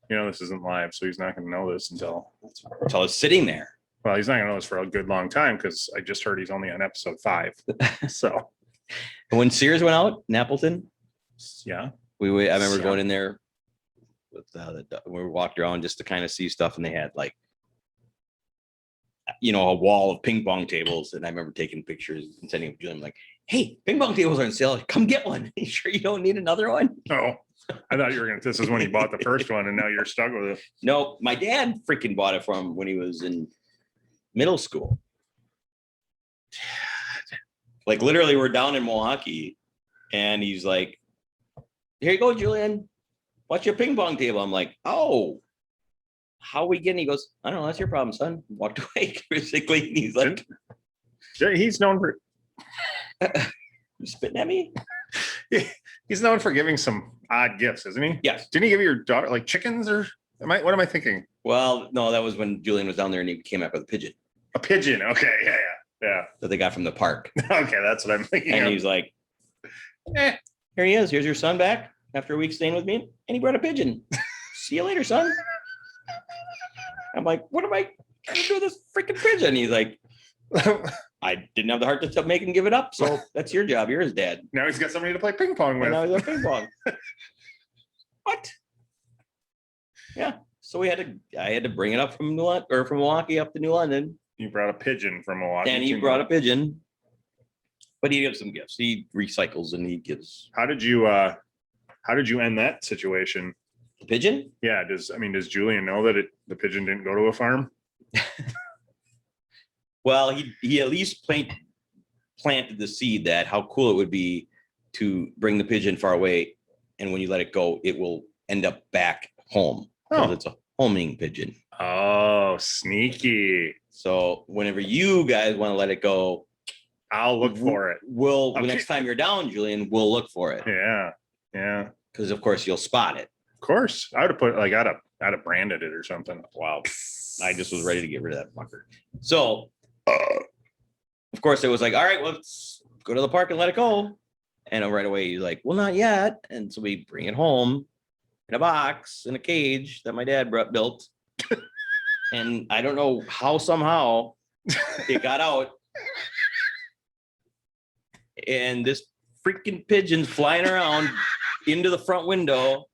A: This isn't live, so he's not going to know this until
B: it's sitting there.
A: Well, he's not going to know this for a good long time because I just heard he's only on episode 5. So,
B: and when Sears went out in Appleton,
A: yeah,
B: I remember going in there with we walked around just to kind of see stuff, and they had like a wall of ping pong tables. And I remember taking pictures and sending them to Julian, like, hey, ping pong tables are on sale. Come get one. You sure you don't need another one?
A: Oh, I thought you were gonna. This is when he bought the first one, and now you're stuck with it.
B: No, my dad freaking bought it from when he was in middle school. Like literally, we're down in Milwaukee, and he's like, "Here you go, Julian. Watch your ping pong table." I'm like, "Oh, how are we getting?" He goes, "I don't know. That's your problem, son." Walked away basically. And he's like,
A: He's known for
B: "You spitting at me?"
A: he's known for giving some odd gifts, isn't he?
B: Yes.
A: Didn't he give your daughter like chickens or what am I thinking?
B: Well, no, that was when Julian was down there and he came up with a pigeon
A: A pigeon. Okay, yeah.
B: that they got from the park.
A: Okay, that's what I'm thinking.
B: And
A: of.
B: he's like, here he is. Here's your son back after a week staying with me. And he brought a pigeon. See you later, son. I'm like, what am I gonna do with this freaking pigeon? He's like, I didn't have the heart to make him give it up. So that's your job. You're his dad.
A: Now he's got somebody to play ping pong
B: And
A: with.
B: now he's on ping pong. What? Yeah. So I had to bring it up from Milwaukee up to New London.
A: You brought a pigeon from Milwaukee.
B: And he brought a pigeon. But he gives some gifts. He recycles and he gives
A: How did you end that situation?
B: the pigeon.
A: Yeah, does Julian know that the pigeon didn't go to a farm?
B: Well, he at least planted the seed that how cool it would be to bring the pigeon far away, and when you let it go, it will end up back home.
A: Oh.
B: It's a homing pigeon.
A: Oh, sneaky.
B: So whenever you guys want to let it go,
A: I'll look for it.
B: We'll
A: Okay.
B: next time you're down, Julian, we'll look for it.
A: Yeah.
B: Because of course you'll spot it.
A: Of course. I would have put I'd have branded it or something.
B: Wow. I just was ready to get rid of that fucker. So of course it was like, all right, well, let's go to the park and let it go. And right away he's like, well, not yet. And so we bring it home in a box, in a cage that my dad built. And I don't know how somehow it got out. And this freaking pigeon's flying around into the front window.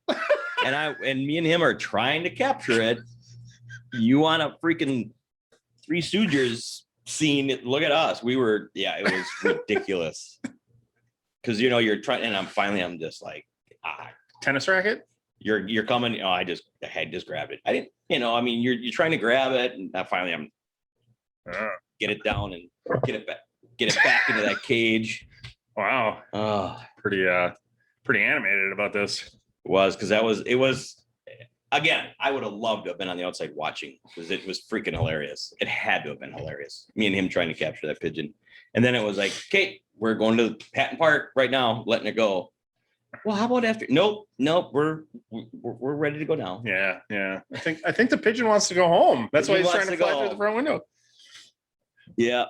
B: And me and him are trying to capture it. You want a freaking Three Stooges scene? Look at us. It was ridiculous. Because you're trying, and I'm just like,
A: Tennis racket?
B: you're coming. Oh, I had just grabbed it. I didn't, you're trying to grab it, and finally I'm get it down and get it back into that cage.
A: Wow.
B: Oh,
A: Pretty animated about this.
B: it was again, I would have loved to have been on the outside watching because it was freaking hilarious. It had to have been hilarious. Me and him trying to capture that pigeon. And then it was like, okay, we're going to Patton Park right now, letting it go. Well, how about after? Nope, we're ready to go now.
A: Yeah. I think the pigeon wants to go home. That's why
B: Pigeon
A: he's trying
B: wants
A: to
B: to
A: fly
B: go.
A: through the front window.
B: Yeah.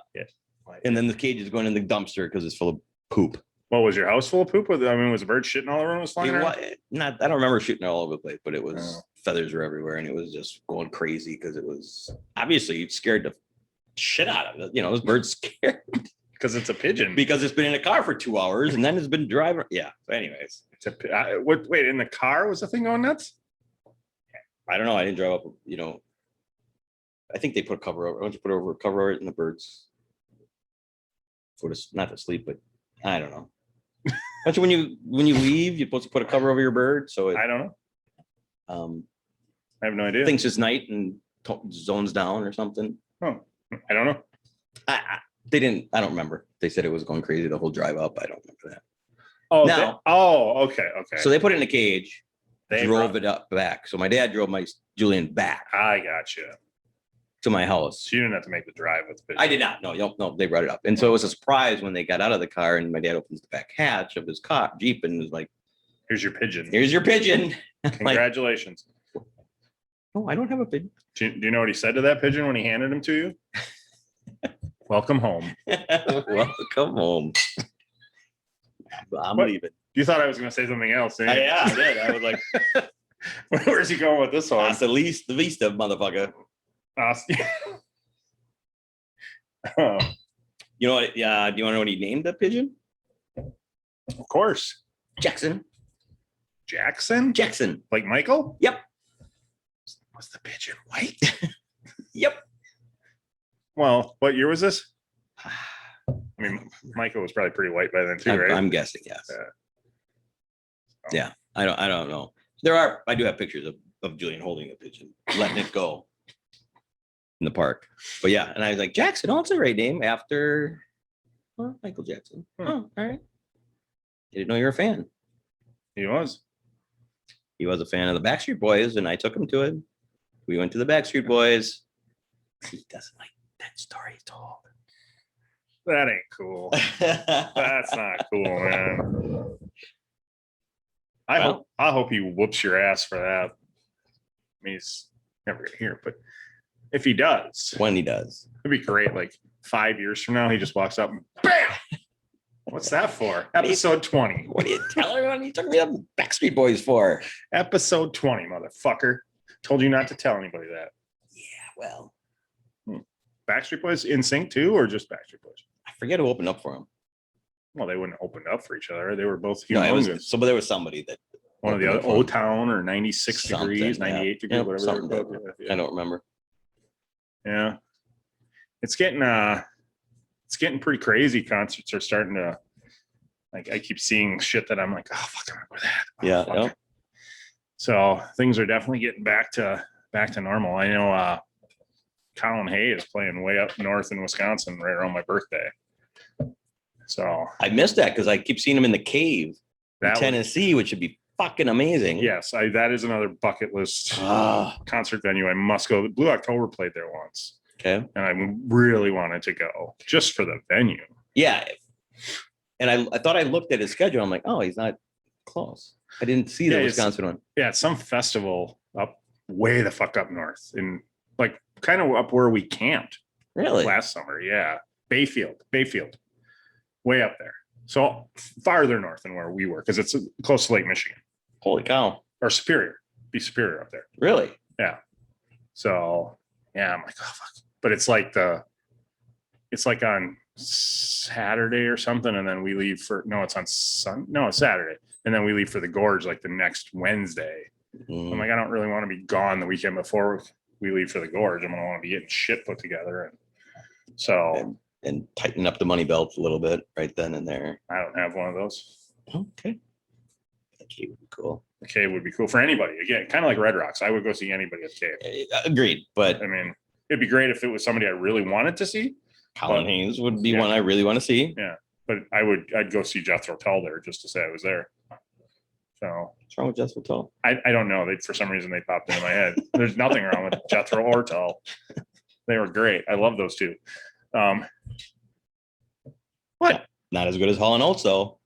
B: And then the cage is going in the dumpster because it's full of poop.
A: What was your house full of poop? Was a bird shitting all over? Was flying around?
B: I don't remember shooting it all over the place, but it was
A: Oh.
B: feathers were everywhere and it was just going crazy because it was obviously scared the shit out of it. This bird's scared
A: Because it's a pigeon.
B: because it's been in a car for 2 hours and then it's been driving. Yeah. So anyways,
A: Wait, in the car was the thing going nuts?
B: I don't know. I didn't drive up, I think they put a cover over. Why don't you put over a cover over it and the birds not to sleep, but I don't know. Don't you, when you leave, you're supposed to put a cover over your bird so it
A: I don't know. I have no idea.
B: thinks it's night and zones down or something.
A: Oh, I don't know.
B: They didn't. I don't remember. They said it was going crazy the whole drive up. I don't remember that.
A: Oh,
B: No.
A: Okay.
B: So they put it in a cage,
A: They
B: drove it up back. So my dad drove my Julian back
A: I got you.
B: to my house.
A: So you didn't have to make the drive with the pigeon.
B: I did not. No, they brought it up. And so it was a surprise when they got out of the car and my dad opens the back hatch of his car Jeep and was like,
A: Here's your pigeon.
B: here's your pigeon. Like,
A: Congratulations.
B: no, I don't have a pigeon.
A: Do you know what he said to that pigeon when he handed him to you? Welcome home.
B: Welcome home. I'm
A: What?
B: leaving.
A: You thought I was going to say something else. Didn't you?
B: Yeah, I did. I was like,
A: Where's he going with this one?
B: that's the Vista, motherfucker.
A: Oh,
B: You know what? Yeah. Do you want to know what he named the pigeon?
A: of course.
B: Jackson.
A: Jackson? Like Michael?
B: Yep.
A: Was the pigeon white?
B: Yep. Well,
A: what year was this? I mean, Michael was probably pretty white by then too, right?
B: I'm guessing, yes.
A: Yeah.
B: Yeah, I don't know. I do have pictures of Julian holding a pigeon, letting it go in the park. But yeah, and I was like, Jackson, oh, it's a right name after Michael Jackson. Oh, all right. Didn't know you're a fan.
A: He was.
B: He was a fan of the Backstreet Boys, and I took him to it. We went to the Backstreet Boys. He doesn't like that story told.
A: That ain't cool. That's not cool, man. I hope he whoops your ass for that. I mean, he's never gonna hear it, but if he does,
B: When he does.
A: it'd be great. Like 5 years from now, he just walks up and bam. What's that for? Episode 20.
B: What are you telling everyone you took me to Backstreet Boys for?
A: Episode 20, motherfucker. Told you not to tell anybody that.
B: Yeah, well,
A: Backstreet Boys in sync too, or just Backstreet Boys?
B: I forget who opened up for him.
A: Well, they wouldn't open up for each other. They were both
B: No,
A: humongous.
B: there was somebody that
A: One of the other
B: opened up for
A: O
B: him.
A: Town or 96 degrees,
B: Something,
A: 98 degrees,
B: yeah,
A: whatever
B: something
A: they were called.
B: I don't remember.
A: Yeah. It's getting pretty crazy. Concerts are starting to, like, I keep seeing shit that I'm like, oh fuck, I'm with that. Oh,
B: Yeah,
A: fuck.
B: yeah.
A: So things are definitely getting back to normal. I know Colin Hay is playing way up north in Wisconsin right around my birthday. So
B: I missed that because I keep seeing him in the cave in
A: that was,
B: Tennessee, which would be fucking amazing.
A: yes, that is another bucket list
B: Ah,
A: concert venue I must go. Blue October played there once,
B: okay.
A: and I really wanted to go just for the venue.
B: Yeah. And I thought I looked at his schedule. I'm like, oh, he's not close. I didn't see the
A: Yeah, it's-
B: Wisconsin one.
A: Yeah, it's some festival up way the fuck up north, in like kind of up where we camped
B: Really?
A: last summer. Yeah, Bayfield, way up there. So farther north than where we were, because it's close to Lake Michigan
B: Holy cow.
A: or Superior. Be Superior up there.
B: Really?
A: So yeah, I'm like, oh fuck. But it's like on Saturday or something, and then we leave for it's Saturday, and then we leave for the gorge like the next Wednesday. I'm like, I don't really want to be gone the weekend before we leave for the gorge. I'm gonna want to be getting shit put together, and so
B: And tighten up the money belt a little bit right then and there.
A: I don't have one of those.
B: Okay. That cave would be cool.
A: The cave would be cool for anybody. Again, kind of like Red Rocks. I would go see anybody at the cave.
B: Agreed. But
A: I mean, it'd be great if it was somebody I really wanted to see.
B: Colin Haynes would be
A: Yeah.
B: one I really want to see.
A: But I'd go see Jethro Tull there just to say I was there. So
B: What's wrong with Jethro Tull?
A: I don't know. For some reason they popped into my head. There's nothing wrong with Jethro or Tull. They were great. I love those two. What?
B: Not as good as Hall & Oates, though.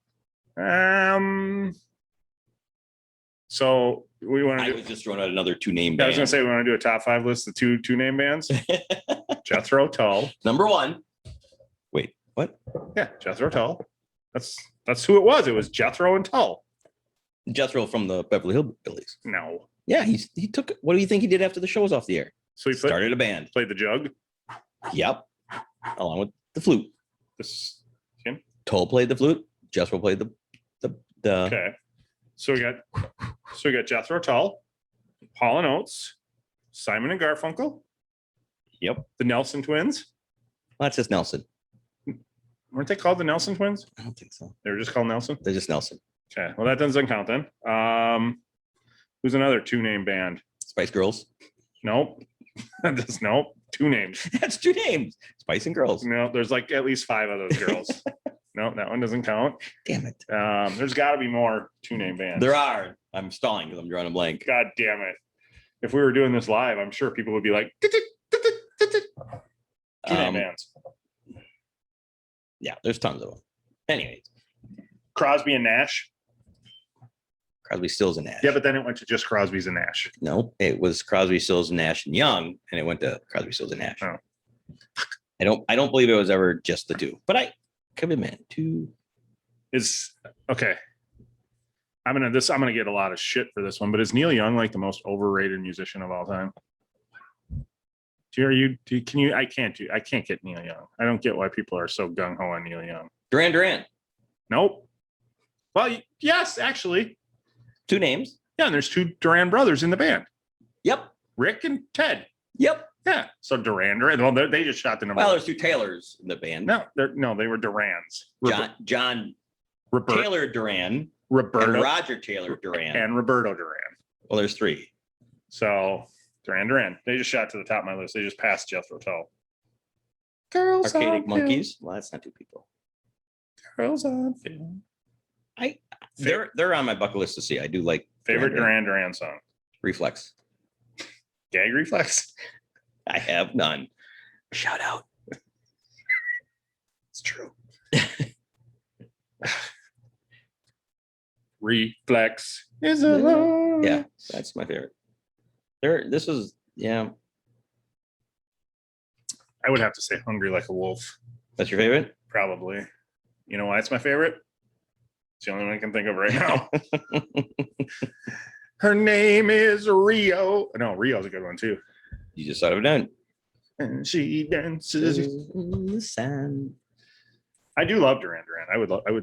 A: So we want
B: I
A: to
B: was just throwing out another two-name
A: I was gonna
B: band.
A: say we want to do a top 5 list of two name bands. Jethro Tull.
B: Number one. Wait, what?
A: Yeah, Jethro Tull. That's who it was. It was Jethro and Tull.
B: Jethro from the Beverly Hillbillies.
A: No.
B: Yeah, he took. What do you think he did after the show was off the air?
A: So he
B: Started a band.
A: played the jug.
B: Yep. Along with the flute.
A: This
B: Toll played the flute. Jethro played the
A: okay. So we got Jethro Tull, Hall & Oates, Simon and Garfunkel.
B: Yep.
A: The Nelson Twins.
B: Well, that's just Nelson.
A: Weren't they called the Nelson Twins?
B: I don't think so.
A: They were just called Nelson.
B: They're just Nelson.
A: Okay. Well, that doesn't count then. Who's another 2-name band?
B: Spice Girls.
A: Nope. That's nope. 2 names.
B: That's 2 names. Spice and Girls.
A: No, there's like at least 5 of those girls. No, that one doesn't count.
B: Damn it.
A: There's got to be more 2-name bands.
B: There are. I'm stalling because I'm drawing a blank.
A: God damn it! If we were doing this live, I'm sure people would be like, 2-name bands.
B: Yeah, there's tons of them. Anyways,
A: Crosby and Nash.
B: Crosby, Stills, and Nash.
A: Yeah, but then it went to just Crosby's and Nash.
B: No, it was Crosby, Stills, and Nash and Young, and it went to Crosby, Stills, and Nash.
A: Oh.
B: I don't believe it was ever just the 2, but I could be meant to.
A: Is okay. I'm gonna get a lot of shit for this one, but is Neil Young like the most overrated musician of all time? I can't get Neil Young. I don't get why people are so gung ho on Neil Young.
B: Duran.
A: Nope. Well, yes, actually.
B: 2 names.
A: Yeah, and there's 2 Duran brothers in the band.
B: Yep.
A: Rick and Ted.
B: Yep.
A: Yeah. So Duran Duran. Well, they just shot the number.
B: Well, there's two Taylors in the band.
A: No, they were Durans.
B: John
A: Robert,
B: Taylor Duran
A: Roberto,
B: and Roger Taylor Duran.
A: and Roberto Duran.
B: Well, there's three.
A: So Duran. They just shot to the top of my list. They just passed Jethro Tull. Girls
B: Arcadic
A: on
B: Monkeys. Well, that's not two people.
A: Girls on film.
B: They're on my bucket list to see. I do like
A: Favorite Duran Duran song.
B: Reflex.
A: Gag Reflex.
B: I have none. Shout out.
A: It's true. Reflex is alone.
B: Yeah, that's my favorite. This is, yeah.
A: I would have to say Hungry Like a Wolf.
B: That's your favorite?
A: Probably. You know why it's my favorite? It's the only one I can think of right now. Her name is Rio. No, Rio's a good one too.
B: You just thought of it down.
A: And she dances
B: in the sand.
A: I do love Duran Duran.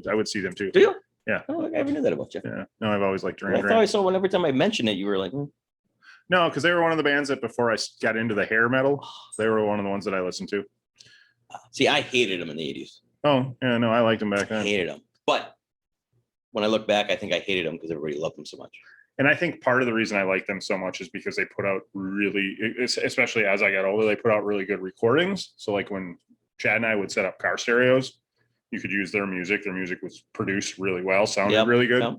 A: I would see them too.
B: Do you?
A: Yeah.
B: Oh, I never knew that about you.
A: Yeah. No, I've always liked Duran
B: I thought
A: Duran.
B: I saw one every time I mentioned it. You were like,
A: No, because they were one of the bands that before I got into the hair metal, they were one of the ones that I listened to.
B: see, I hated them in the 80s.
A: Oh, yeah, no, I liked them back
B: I
A: then.
B: hated them. But when I look back, I think I hated them because everybody loved them so much.
A: And I think part of the reason I like them so much is because they put out really, especially as I got older, they put out really good recordings. So like when Chad and I would set up car stereos, you could use their music. Their music was produced really well, sounded
B: Yep,
A: really good.
B: yep.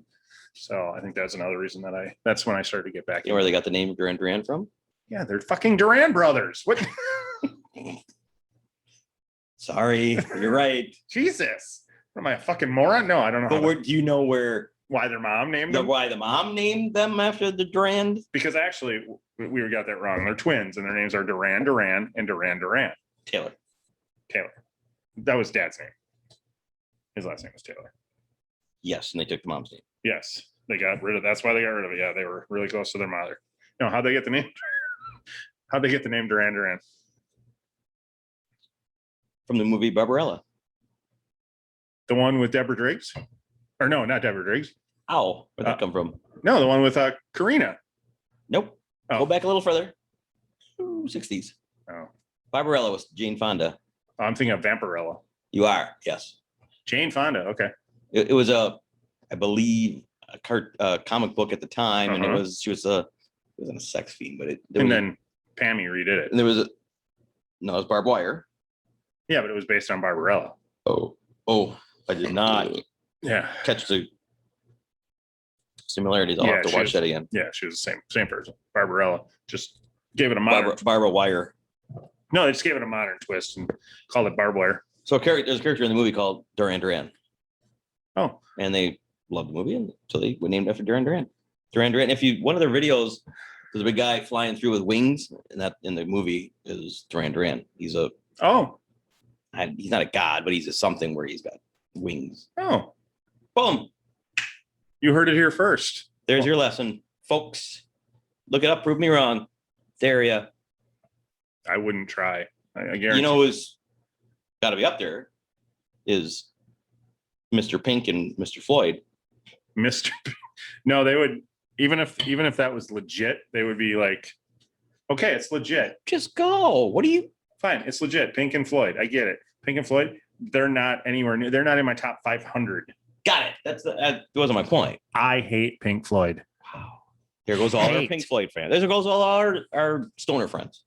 A: So I think that's another reason that's when I started to get back.
B: You know where they got the name Duran Duran from?
A: Yeah, they're fucking Duran brothers. What?
B: Sorry, you're right.
A: Jesus. What am I, a fucking moron? No, I don't know.
B: But do you know
A: why their mom named them?
B: why the mom named them after the Duran?
A: Because actually, we got that wrong. They're twins, and their names are Duran Duran and Duran Duran.
B: Taylor.
A: That was Dad's name. His last name was Taylor.
B: Yes, and they took the mom's name.
A: Yes, they got rid of. That's why they got rid of it. Yeah, they were really close to their mother. No, how'd they get the name? How'd they get the name Duran Duran?
B: From the movie Barbarella.
A: The one with Deborah Driggs? Or no, not Deborah Driggs.
B: Ow, where'd that come from?
A: No, the one with Karina.
B: Nope.
A: Oh.
B: Go back a little further. Ooh, 60s.
A: Oh,
B: Barbarella was Jane Fonda.
A: I'm thinking of Vampirella.
B: You are, yes.
A: Jane Fonda. Okay.
B: It was I believe, a comic book at the time, and she was it wasn't a sex fiend, but
A: then Pammy redid it.
B: And there was it was barbed wire.
A: Yeah, but it was based on Barbarella.
B: Oh, I did not
A: Yeah.
B: catch the similarities. I'll have to watch that again.
A: Yeah, she was the same person. Barbarella just gave it a modern.
B: Barbara Wire.
A: No, they just gave it a modern twist and called it barbed wire.
B: So there's a character in the movie called Duran Duran.
A: Oh,
B: and they loved the movie, and so they were named after Duran Duran. Duran Duran. If you one of their videos, there's a big guy flying through with wings, and that in the movie is Duran Duran. He's not a god, but he's a something where he's got wings.
A: Oh,
B: Boom.
A: You heard it here first.
B: There's your lesson, folks. Look it up. Prove me wrong. There you.
A: I wouldn't try. I guarantee.
B: You know who's got to be up there is Mr. Pink and Mr. Floyd.
A: Mr. No, they would even if that was legit, they would be like, okay, it's legit.
B: Just go. What do you?
A: Fine, it's legit. Pink and Floyd. I get it. Pink and Floyd, they're not anywhere near. They're not in my top 500.
B: Got it. That wasn't my point.
A: I hate Pink Floyd.
B: Wow. Here goes all our Pink Floyd fans. There goes all our stoner friends.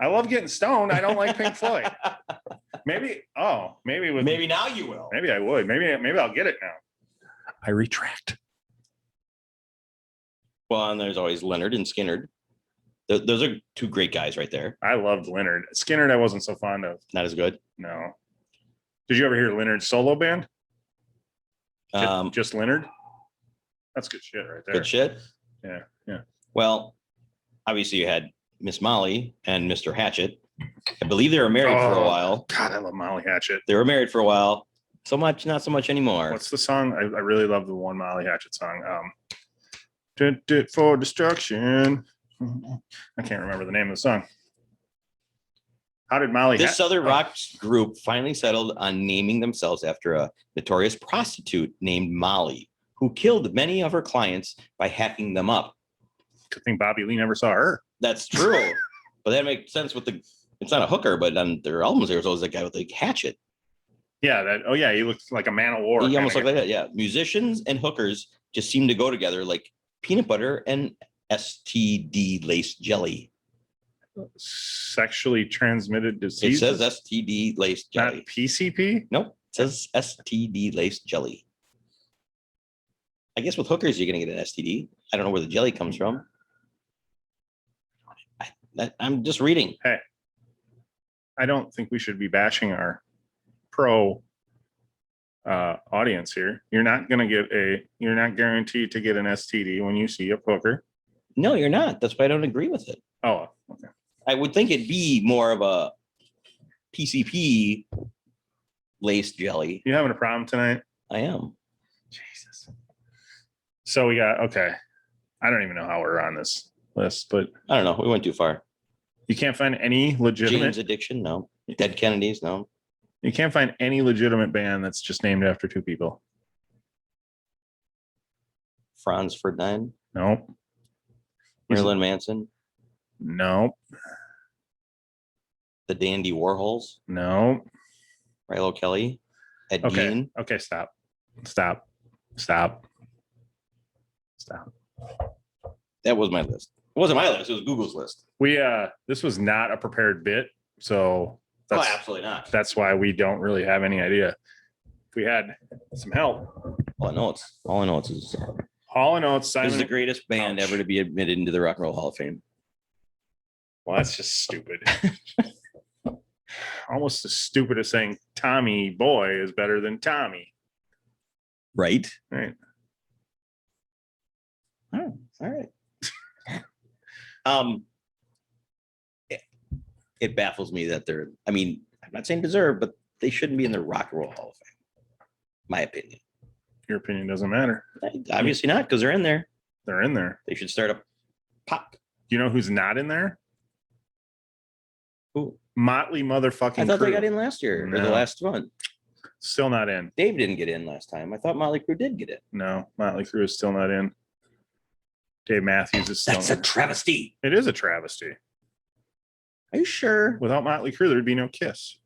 A: I love getting stoned. I don't like Pink Floyd. Maybe now you will. Maybe I would. Maybe I'll get it now. I retract.
B: Well, and there's always Leonard and Skinner. Those are two great guys right there.
A: I loved Leonard. Skinner, I wasn't so fond of.
B: Not as good.
A: No. Did you ever hear Leonard's solo band? Just Leonard? That's good shit right there.
B: Good shit.
A: Yeah. Yeah.
B: Well, obviously you had Miss Molly and Mr. Hatchet. I believe they were married for a while.
A: God, I love Molly Hatchet.
B: They were married for a while. Not so much anymore.
A: What's the song? I really love the one Molly Hatchet song. Did it for destruction. I can't remember the name of the song. How did Molly?
B: This Southern rock group finally settled on naming themselves after a notorious prostitute named Molly, who killed many of her clients by hacking them up.
A: Good thing Bobby Lee never saw her.
B: That's true. But that makes sense with it's not a hooker, but on their albums, there's always a guy with a hatchet.
A: Yeah, he looks like a man of war.
B: He almost looked like that. Yeah. Musicians and hookers just seem to go together like peanut butter and STD laced jelly.
A: Sexually transmitted disease.
B: It says STD laced jelly.
A: Not PCP?
B: Nope. It says STD laced jelly. I guess with hookers, you're going to get an STD. I don't know where the jelly comes from. I'm just reading.
A: Hey, I don't think we should be bashing our pro audience here. You're not guaranteed to get an STD when you see a hooker.
B: No, you're not. That's why I don't agree with it.
A: Oh, okay.
B: I would think it'd be more of a PCP laced jelly.
A: You having a problem tonight?
B: I am.
A: Jesus. So we got, okay. I don't even know how we're on this list, but
B: I don't know. We went too far.
A: you can't find any legitimate.
B: Jane's Addiction, no. Dead Kennedys, no.
A: You can't find any legitimate band that's just named after two people.
B: Franz Ferdinand,
A: Nope.
B: Marilyn Manson,
A: Nope.
B: the Dandy Warhols,
A: Nope.
B: Rilo Kelly, Ed
A: Okay.
B: Gein.
A: Okay. Stop.
B: That was my list. It wasn't my list. It was Google's list.
A: This was not a prepared bit, so that's
B: Absolutely not.
A: that's why we don't really have any idea. If we had some help,
B: All I know it's
A: Hall and Oates,
B: this is the
A: Simon.
B: greatest band ever to be admitted into the Rock and Roll Hall of Fame.
A: Well, that's just stupid. Almost as stupid as saying Tommy Boy is better than Tommy.
B: Right?
A: Right.
B: Oh, all right. It baffles me that I'm not saying deserve, but they shouldn't be in the Rock and Roll Hall of Fame. My opinion.
A: Your opinion doesn't matter.
B: Obviously not, because they're in there.
A: They're in there.
B: They should start a pop.
A: You know who's not in there?
B: Who?
A: Motley motherfucking
B: I thought
A: Crue.
B: they got in last year or the
A: No.
B: last one.
A: Still not in.
B: Dave didn't get in last time. I thought Motley Crue did get in.
A: No, Motley Crue is still not in. Dave Matthews is still
B: That's a
A: in.
B: travesty.
A: It is a travesty.
B: Are you sure?
A: Without Motley Crue, there'd be no Kiss.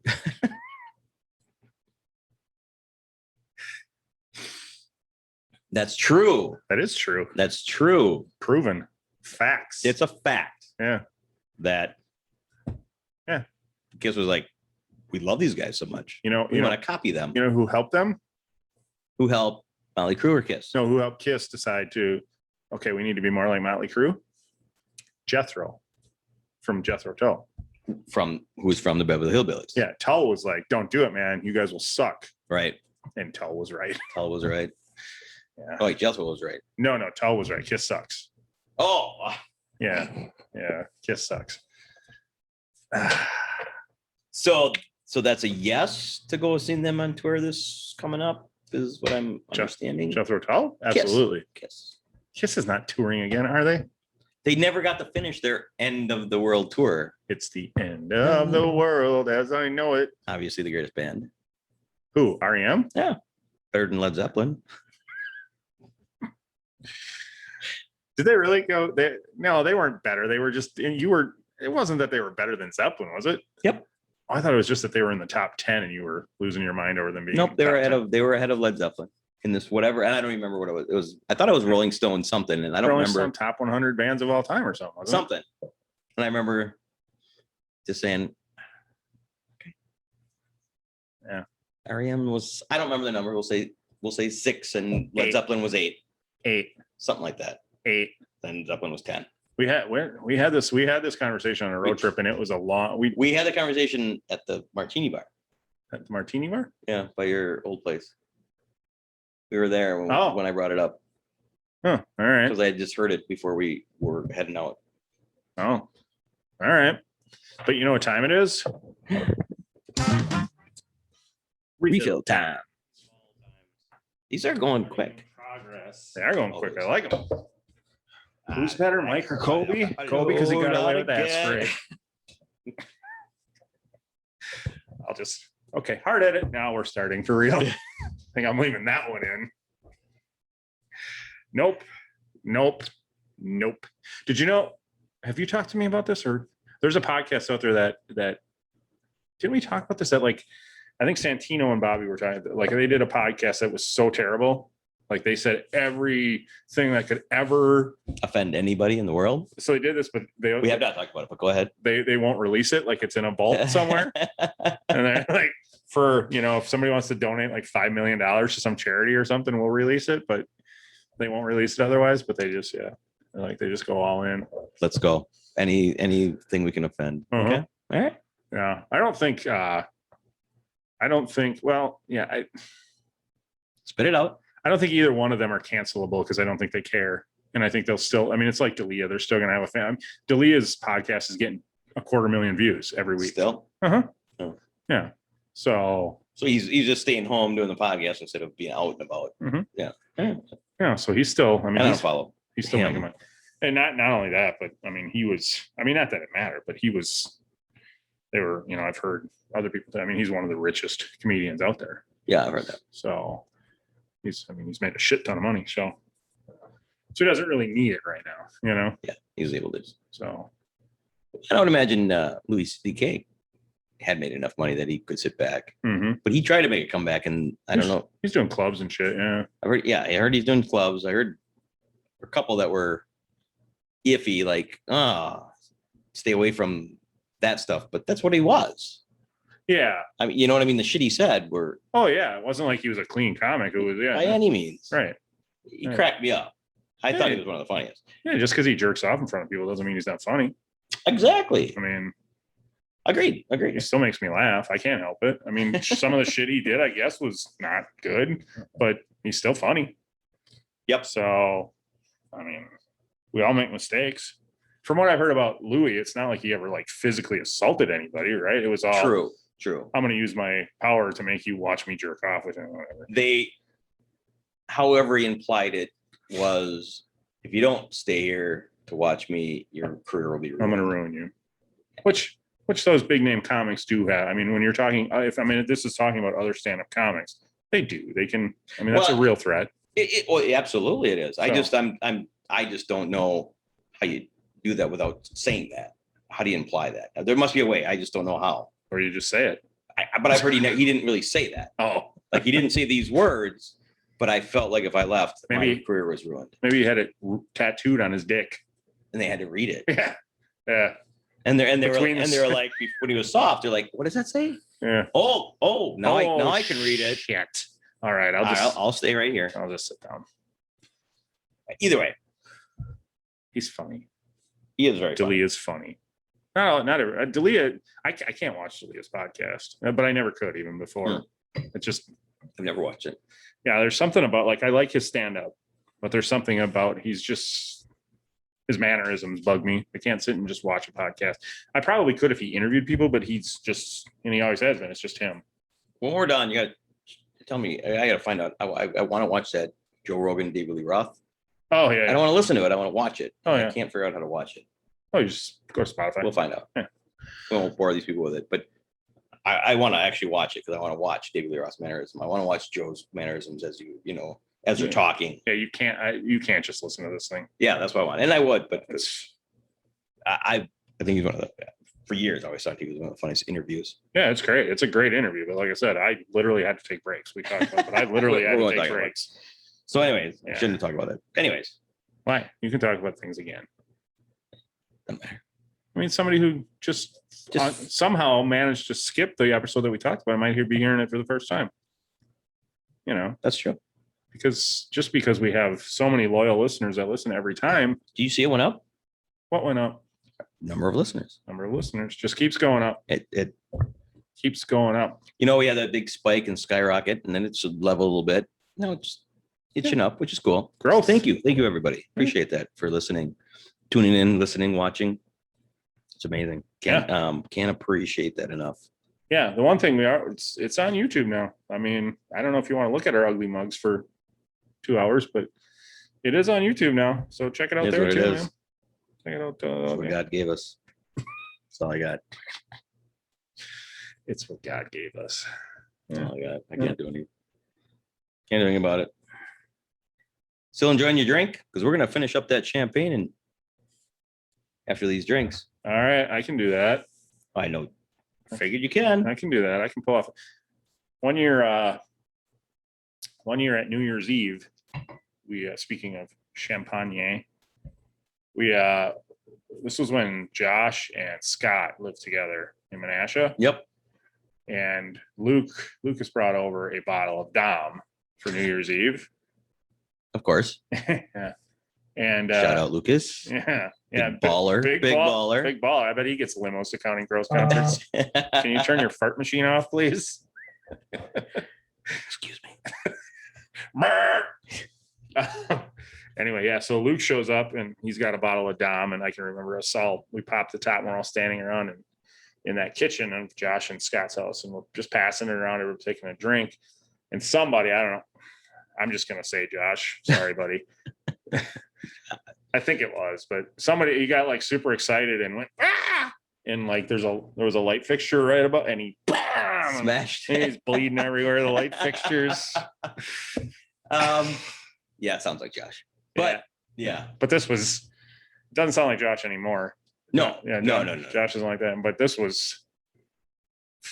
B: That's true.
A: That is true.
B: That's true.
A: Proven. Facts.
B: It's a fact
A: Yeah.
B: that Kiss was like, we love these guys so much.
A: You know
B: We want to copy them.
A: you know who helped them?
B: Who helped Motley Crue or Kiss?
A: No, who helped Kiss decide to, okay, we need to be more like Motley Crue? Jethro from Jethro Tull.
B: Who's from the Beverly Hillbillies.
A: Yeah, Tull was like, don't do it, man. You guys will suck.
B: Right.
A: And Tull was right.
B: Tull was right.
A: Yeah.
B: Oh, wait, Jethro was right.
A: No, Tull was right. Kiss sucks.
B: Oh,
A: Yeah. Kiss sucks.
B: so that's a yes to go see them on tour this coming up is what I'm understanding.
A: Jethro Tull? Absolutely. Kiss is not touring again, are they?
B: They never got to finish their end of the world tour.
A: It's the end of the world as I know it.
B: Obviously, the greatest band.
A: Who? REM?
B: Yeah. Better than Led Zeppelin.
A: Did they really go? No, they weren't better. They were just, it wasn't that they were better than Zeppelin, was it?
B: Yep.
A: Oh, I thought it was just that they were in the top 10 and you were losing your mind over them being.
B: Nope,
A: in
B: they
A: the
B: were
A: top
B: ahead
A: 10.
B: of Led Zeppelin in this whatever, and I don't remember what it was. I thought it was Rolling Stone something, and I don't
A: Rolling
B: remember
A: Stone top 100 bands of all time or something. wasn't it?
B: something. And I remember just saying, okay.
A: Yeah.
B: REM was, I don't remember the number. We'll say 6 and Led
A: 8.
B: Zeppelin was 8.
A: 8.
B: Something like that.
A: 8.
B: Then Zeppelin was 10.
A: We had this conversation on a road trip and it was a long,
B: We had the conversation at the Martini Bar.
A: at the Martini Bar.
B: Yeah, by your old place. We were there when I brought it up
A: Oh, all right.
B: because I had just heard it before we were heading out.
A: Oh, all right. But you know what time it is?
B: Refill time. These are going quick.
A: Progress. They are going quick. I like them. Who's better, Mike or Kobe? Kobe, because he got away with that straight. Okay, hard edit. Now we're starting for real. I think I'm leaving that one in. Nope. Did you know? Have you talked to me about this or There's a podcast out there that didn't we talk about this? That like, I think Santino and Bobby were talking, like they did a podcast that was so terrible. Like they said everything that could ever
B: offend anybody in the world.
A: So they did this, but
B: we have not talked about it, but go ahead.
A: They won't release it. Like it's in a vault somewhere. And they're like, for, if somebody wants to donate like $5 million to some charity or something, we'll release it, but they won't release it otherwise. But they just, they just go all in.
B: Let's go. Anything we can offend. Okay. All right.
A: Yeah. I don't think,
B: spit it out.
A: I don't think either one of them are cancelable because I don't think they care. And I think they'll still, it's like D'Elia. They're still going to have a fan. D'Elia's podcast is getting 250,000 views every week.
B: Still?
A: Oh. Yeah. So
B: he's just staying home doing the podcast instead of being out and about.
A: Mm-hmm.
B: Yeah.
A: Yeah. So he's still,
B: I don't follow.
A: He's still making money. And not only that, but he was, not that it mattered, but they were, I've heard other people, he's one of the richest comedians out there.
B: Yeah, I've heard that.
A: So he's made a shit ton of money. So he doesn't really need it right now,
B: Yeah, he's able to.
A: So
B: I don't imagine Louis C.K. had made enough money that he could sit back, but he tried to make a comeback, and I don't know.
A: He's doing clubs and shit. Yeah,
B: I heard he's doing clubs. I heard a couple that were iffy, like stay away from that stuff. But that's what he was.
A: Yeah,
B: you know what I mean. The shit he said were.
A: Oh yeah, it wasn't like he was a clean comic. It was
B: by any means.
A: Right.
B: He cracked me up. I thought he was one of the funniest.
A: Yeah, just because he jerks off in front of people doesn't mean he's not funny.
B: Exactly. Agreed.
A: It still makes me laugh. I can't help it. Some of the shit he did, I guess, was not good, but he's still funny.
B: Yep.
A: So, we all make mistakes. From what I've heard about Louis, it's not like he ever like physically assaulted anybody, right? It was all
B: true.
A: I'm going to use my power to make you watch me jerk off with him. Whatever.
B: However, he implied it was, if you don't stay here to watch me, your career will be ruined.
A: I'm going to ruin you. Which those big name comics do have. when you're talking, if this is talking about other stand-up comics, they do. They can. That's a real threat.
B: Absolutely, it is. So, I just don't know how you do that without saying that. How do you imply that? There must be a way. I just don't know how.
A: Or you just say it.
B: But I've heard he didn't really say that.
A: Oh,
B: like he didn't say these words. But I felt like if I left, my career was ruined.
A: Maybe he had it tattooed on his dick,
B: and they had to read it.
A: Yeah.
B: And they were like, when he was soft, they're like, "What does that say?"
A: Yeah.
B: Now I can read it.
A: Shit. All right,
B: I'll stay right here.
A: I'll just sit down.
B: Either way,
A: he's funny.
B: He is very.
A: D'Elia is funny. No, not ever. D'Elia. I can't watch D'Elia's podcast, but I never could even before. It just.
B: I've never watched it.
A: Yeah, there's something about I like his stand up, but there's something about his mannerisms bug me. I can't sit and just watch a podcast. I probably could if he interviewed people, but he's just, and he always has been. It's just him.
B: When we're done, you got to tell me. I got to find out. I want to watch that Joe Rogan, David Lee Roth.
A: Oh yeah.
B: I don't want to listen to it. I want to watch it.
A: Oh yeah.
B: I can't figure out how to watch it.
A: Oh, you just go to Spotify.
B: We'll find out.
A: Yeah.
B: We won't bore these people with it, but I want to actually watch it because I want to watch David Lee Roth's mannerism. I want to watch Joe's mannerisms as as they're talking.
A: Yeah, you can't just listen to this thing.
B: Yeah, that's what I want, and I would, but I think he's one of the. For years, I always thought he was one of the funniest interviews.
A: Yeah, it's great. It's a great interview, but like I said, I literally had to take breaks. We talked about, but I literally had to take breaks.
B: So, anyways, I shouldn't talk about that. Anyways,
A: why? You can talk about things again.
B: Doesn't matter.
A: Somebody who just somehow managed to skip the episode that we talked about might be hearing it for the first time.
B: That's true.
A: Because we have so many loyal listeners that listen every time.
B: Do you see it went up?
A: What went up?
B: Number of listeners
A: just keeps going up.
B: It
A: keeps going up.
B: We had that big spike and skyrocket, and then it's level a little bit. No, it's itching up, which is cool.
A: Growth.
B: Thank you, everybody. Appreciate that for listening, tuning in, listening, watching. It's amazing. Can't appreciate that enough.
A: Yeah, the one thing it's on YouTube now. I don't know if you want to look at our ugly mugs for 2 hours, but it is on YouTube now. So check it out there too. Man. Check it out.
B: That's what God gave us. That's all I got.
A: It's what God gave us.
B: That's all I got. I can't do anything. Can't do anything about it. Still enjoying your drink? Because we're gonna finish up that champagne and after these drinks.
A: All right, I can do that.
B: I know. Figured you can.
A: I can do that. I can pull off. One year at New Year's Eve, we speaking of champagne, we this was when Josh and Scott lived together in Menasha.
B: Yep.
A: And Lucas brought over a bottle of Dom for New Year's Eve.
B: Of course.
A: Yeah. And
B: shout out Lucas.
A: Yeah.
B: Big baller. Big baller.
A: Big baller. I bet he gets limos to Counting Crows concerts. Can you turn your fart machine off, please?
B: Excuse me.
A: Anyway, yeah. So Luke shows up and he's got a bottle of Dom, and I can remember us all. We popped the top, and we're all standing around and in that kitchen of Josh and Scott's house, and we're just passing it around and we're taking a drink. And somebody, I don't know, I'm just gonna say Josh. Sorry, buddy. I think it was, but somebody, he got like super excited and went, ah! And like there was a light fixture right above, and he
B: smashed.
A: And he's bleeding everywhere. The light fixtures.
B: Yeah, sounds like Josh. But yeah.
A: But this doesn't sound like Josh anymore.
B: No.
A: No. Josh isn't like that. But this was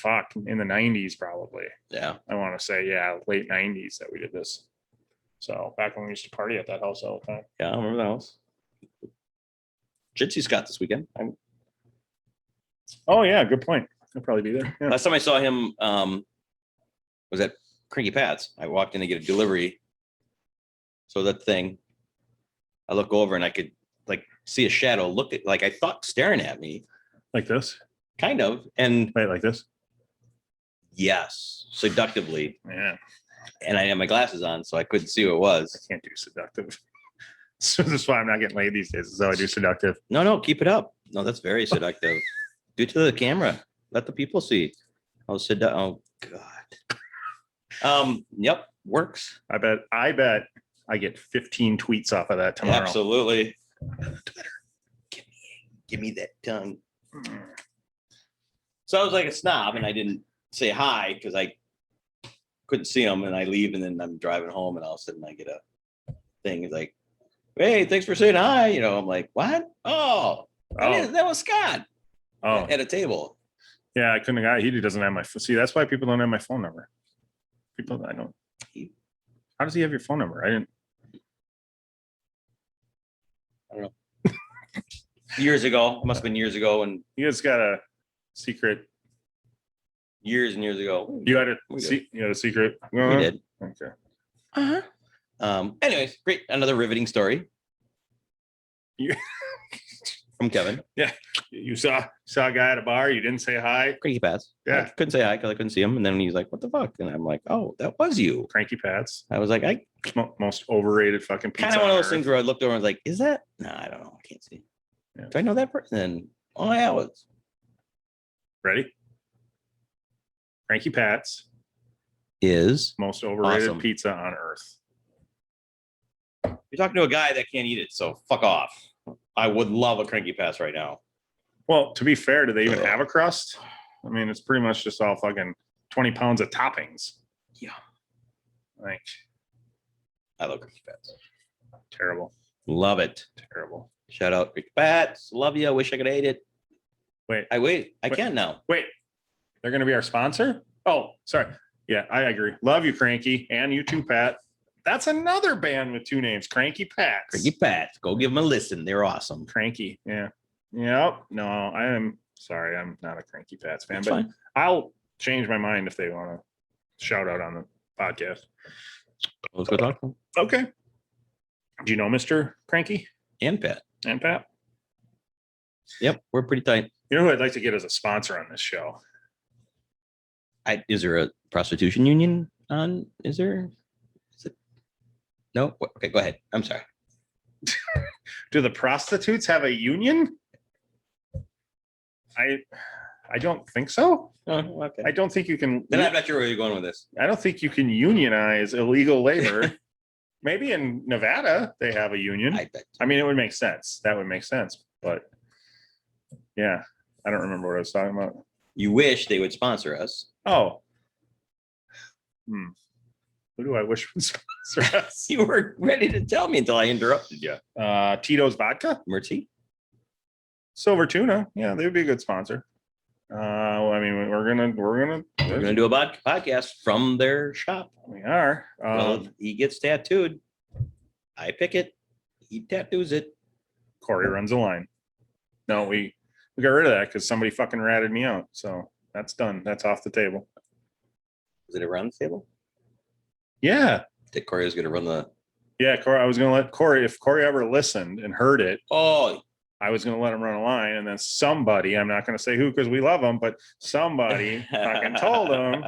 A: in the 90s probably.
B: Yeah.
A: I want to say, late 90s that we did this. So back when we used to party at that house all the time.
B: Yeah, I remember that house. Jitsi Scott this weekend.
A: Oh yeah, good point. He'll probably be there. Yeah.
B: Last time I saw him was at Cranky Pat's. I walked in to get a delivery. So that thing, I look over and I could like see a shadow look at, like I thought, staring at me.
A: Like this?
B: Kind of. And
A: wait, like this?
B: Yes, seductively.
A: Yeah.
B: And I had my glasses on, so I couldn't see who it was.
A: I can't do seductive. So this is why I'm not getting laid these days. Is how I do seductive.
B: No, keep it up. No, that's very seductive. Do it to the camera. Let the people see. Oh, oh God. Yep, works.
A: I bet I get 15 tweets off of that tomorrow.
B: Absolutely. Twitter. Give me that tongue. So I was like a snob, and I didn't say hi because I couldn't see him, and I leave, and then I'm driving home, and all of a sudden I get a thing. It's like, hey, thanks for saying hi. You know, I'm like, what? Oh. That was Scott.
A: Oh,
B: at a table.
A: Yeah, I couldn't have got. He doesn't have my. See, that's why people don't have my phone number. People, I don't. How does he have your phone number? I don't
B: know. Years ago, must have been years ago, and
A: you guys got a secret.
B: Years and years ago,
A: you had a secret.
B: We did.
A: Okay.
B: Anyways, great. Another riveting story. From Kevin.
A: Yeah. You saw a guy at a bar. You didn't say hi.
B: Cranky Pats.
A: Yeah.
B: I couldn't say hi because I couldn't see him. And then he's like, what the fuck? And I'm like, oh, that was you.
A: Cranky Pats.
B: I was like,
A: most overrated fucking pizza.
B: Kind of one of those things where I looked over and was like, is that? No, I don't know. I can't see. Yeah. Do I know that person? And oh, yeah, it was.
A: Ready? Cranky Pats
B: is
A: most overrated pizza on earth.
B: You're talking to a guy that can't eat it, so fuck off. I would love a Cranky Pats right now.
A: Well, to be fair, do they even have a crust? I mean, it's pretty much just all fucking 20 pounds of toppings.
B: Yeah.
A: Like,
B: I love Cranky Pats.
A: Terrible.
B: Love it.
A: Terrible.
B: Shout out Cranky Pats. Love you. I wish I could have ate it.
A: Wait.
B: I can now.
A: Wait. They're going to be our sponsor? Oh, sorry. Yeah, I agree. Love you, Cranky. And you too, Pat. That's another band with two names, Cranky Pats.
B: Cranky Pats. Go give them a listen. They're awesome.
A: Cranky. Yeah. Yep. No, I am sorry. I'm not a Cranky Pats fan,
B: That's
A: but
B: fine.
A: I'll change my mind if they want to shout out on the podcast.
B: Let's go talk to them.
A: Okay. Do you know Mr. Cranky
B: And Pat.
A: and Pat?
B: Yep. We're pretty tight.
A: You know who I'd like to get as a sponsor on this show?
B: Is there a prostitution union on? Is it? No? Okay, go ahead. I'm sorry.
A: Do the prostitutes have a union? I don't think so.
B: Oh, okay.
A: I don't think you can.
B: Then I'm not sure where you're going with this.
A: I don't think you can unionize illegal labor. Maybe in Nevada they have a union.
B: I bet.
A: I mean, it would make sense. That would make sense. But yeah, I don't remember what I was talking about.
B: You wish they would sponsor us.
A: Oh. Who do I wish would sponsor us?
B: You were ready to tell me until I interrupted you.
A: Tito's Vodka?
B: Murty?
A: Silver Tuna, yeah, they would be a good sponsor. I mean, we're gonna
B: do a podcast from their shop.
A: We are.
B: Well, he gets tattooed. I pick it. He tattoos it.
A: Corey runs a line. No, we got rid of that because somebody fucking ratted me out. So that's done. That's off the table.
B: Is it around the table?
A: Yeah.
B: That Corey was going to run the.
A: Yeah, Corey. I was going to let Corey, if Corey ever listened and heard it.
B: Oh.
A: I was going to let him run a line, and then somebody, I'm not going to say who because we love him, but somebody fucking told him,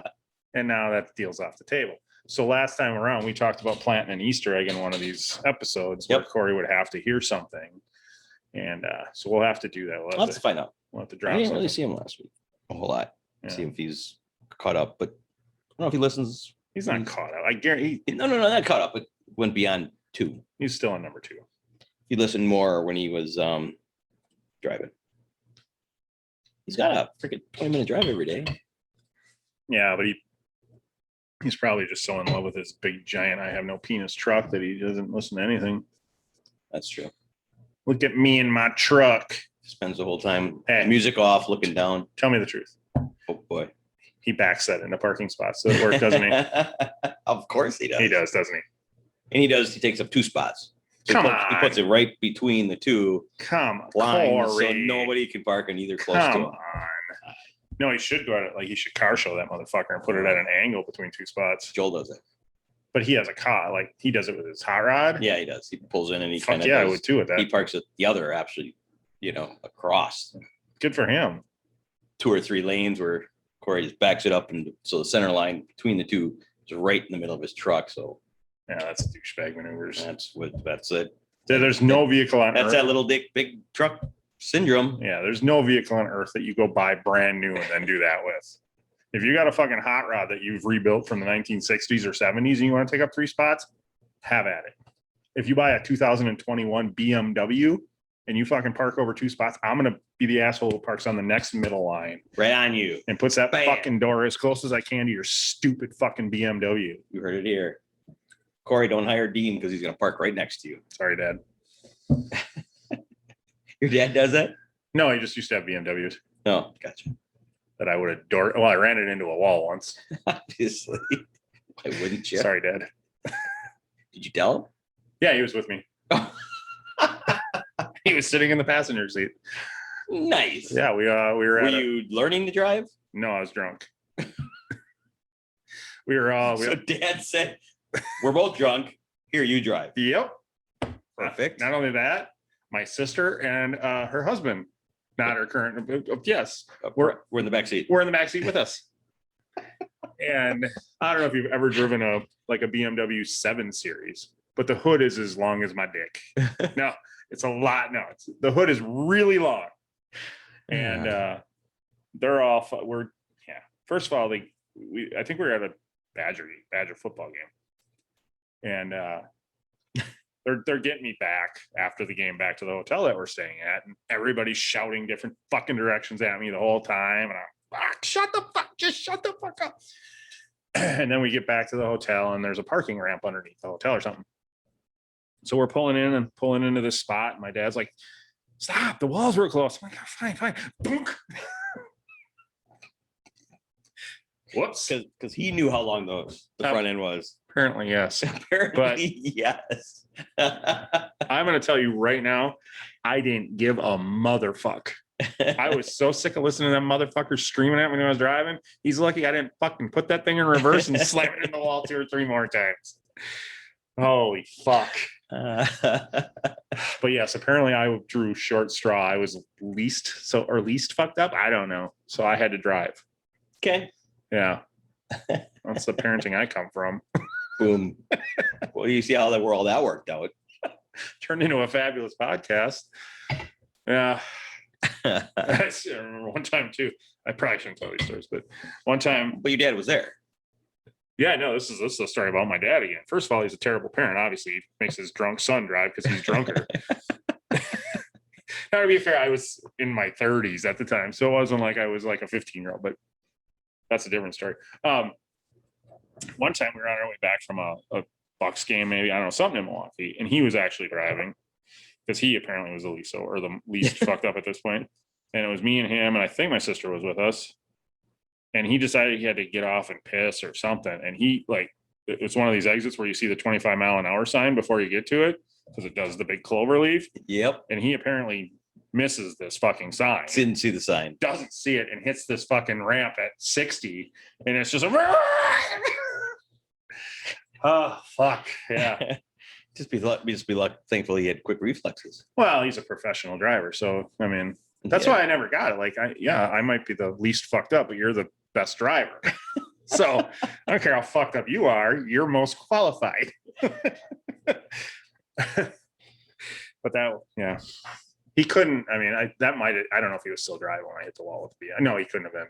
A: and now that deal's off the table. So last time around, we talked about planting an Easter egg in one of these episodes where Corey would have to hear something, and so we'll have to do that.
B: We'll have to find out.
A: We'll have to drop.
B: I didn't really see him last week a whole lot. Yeah. See if he's caught up, but I don't know if he listens.
A: He's not caught up. I guarantee.
B: No, not caught up, but went beyond 2.
A: He's still on number 2.
B: He listened more when he was driving. He's got a freaking 20-minute drive every day.
A: Yeah, but he's probably just so in love with his big giant I have no penis truck that he doesn't listen to anything.
B: That's true.
A: Look at me in my truck.
B: Spends the whole time music off, looking down.
A: Tell me the truth.
B: Oh boy.
A: He backs that into parking spots at work, doesn't he?
B: Of course he does.
A: He does, doesn't he?
B: And he does. He takes up 2 spots. So
A: Come
B: on.
A: on.
B: He puts it right between the 2 lines,
A: Corey.
B: so nobody can park on either close to him.
A: On. No, he should go at it like he should car show that motherfucker and put it at an angle between 2 spots.
B: Joel does it.
A: But he has a car, like he does it with his hot rod.
B: Yeah, he does. He pulls in and he kind of.
A: Yeah, I would too with that.
B: He parks at the other, actually, across.
A: Good for him.
B: 2 or 3 lanes where Corey just backs it up, and so the center line between the 2 is right in the middle of his truck. So
A: yeah, that's douchebag maneuvers.
B: That's it.
A: There's no vehicle on
B: That's
A: earth.
B: that little dick big truck syndrome.
A: Yeah, there's no vehicle on earth that you go buy brand new and then do that with. If you got a fucking hot rod that you've rebuilt from the 1960s or 70s and you want to take up 3 spots, have at it. If you buy a 2021 BMW and you fucking park over 2 spots, I'm going to be the asshole who parks on the next middle line.
B: Right on you.
A: And puts that
B: Bam.
A: fucking door as close as I can to your stupid fucking BMW.
B: You heard it here. Corey, don't hire Dean because he's going to park right next to you.
A: Sorry, Dad.
B: Your dad does that?
A: No, he just used to have BMWs.
B: Oh, gotcha.
A: That I would adore. Well, I ran it into a wall once.
B: Obviously. Why wouldn't you?
A: Sorry, Dad.
B: Did you tell him?
A: Yeah, he was with me. He was sitting in the passenger seat.
B: Nice.
A: Yeah, we were.
B: Were you learning to drive?
A: No, I was drunk. We were all.
B: So Dad said, "We're both drunk. Here, you drive."
A: Yep.
B: Perfect.
A: Not only that, my sister and her husband, not her current. Yes,
B: we're in the back seat.
A: We're in the back seat with us. And I don't know if you've ever driven a BMW 7 Series, but the hood is as long as my dick. No, it's a lot. No, the hood is really long, and they're all. First of all, I think we were at a Badger football game, and they're getting me back after the game back to the hotel that we're staying at, and everybody's shouting different fucking directions at me the whole time, and I'm shut the fuck up. And then we get back to the hotel, and there's a parking ramp underneath the hotel or something. So we're pulling into this spot, and my dad's like, "Stop! The walls were close." I'm like, "Fine." Boom. Whoops.
B: Because he knew how long the front end was.
A: Apparently, yes.
B: Yes.
A: I'm going to tell you right now, I didn't give a motherfuck. I was so sick of listening to that motherfucker screaming at me when I was driving. He's lucky I didn't fucking put that thing in reverse and slam it in the wall 2 or 3 more times. Holy fuck. But yes, apparently I drew short straw. I was least fucked up. I don't know. So I had to drive.
B: Okay.
A: Yeah. That's the parenting I come from.
B: Boom. Well, you see how that worked out.
A: Turned into a fabulous podcast. Yeah. I remember one time too. I probably shouldn't tell these stories, but one time.
B: But your dad was there.
A: Yeah, no, this is a story about my dad again. First of all, he's a terrible parent. Obviously, he makes his drunk son drive because he's drunker. Now, to be fair, I was in my 30s at the time, so it wasn't like I was like a 15-year-old, but that's a different story. One time we were on our way back from a Bucks game, maybe, I don't know, something in Milwaukee, and he was actually driving because he apparently was the least or the least fucked up at this point. And it was me and him, and I think my sister was with us. And he decided he had to get off and piss or something. And he like, it's one of these exits where you see the 25-mile-an-hour sign before you get to it, because it does the big clover leaf.
B: Yep.
A: And he apparently misses this fucking sign.
B: Didn't see the sign.
A: Doesn't see it and hits this fucking ramp at 60. And it's just a oh fuck. Yeah.
B: Just be thankful he had quick reflexes.
A: Well, he's a professional driver. So I mean, that's why I never got it. Like I might be the least fucked up, but you're the best driver. So I don't care how fucked up you are, you're most qualified. But that, yeah, he couldn't. I mean, I don't know if he was still driving when I hit the wall with the B. I know he couldn't have been,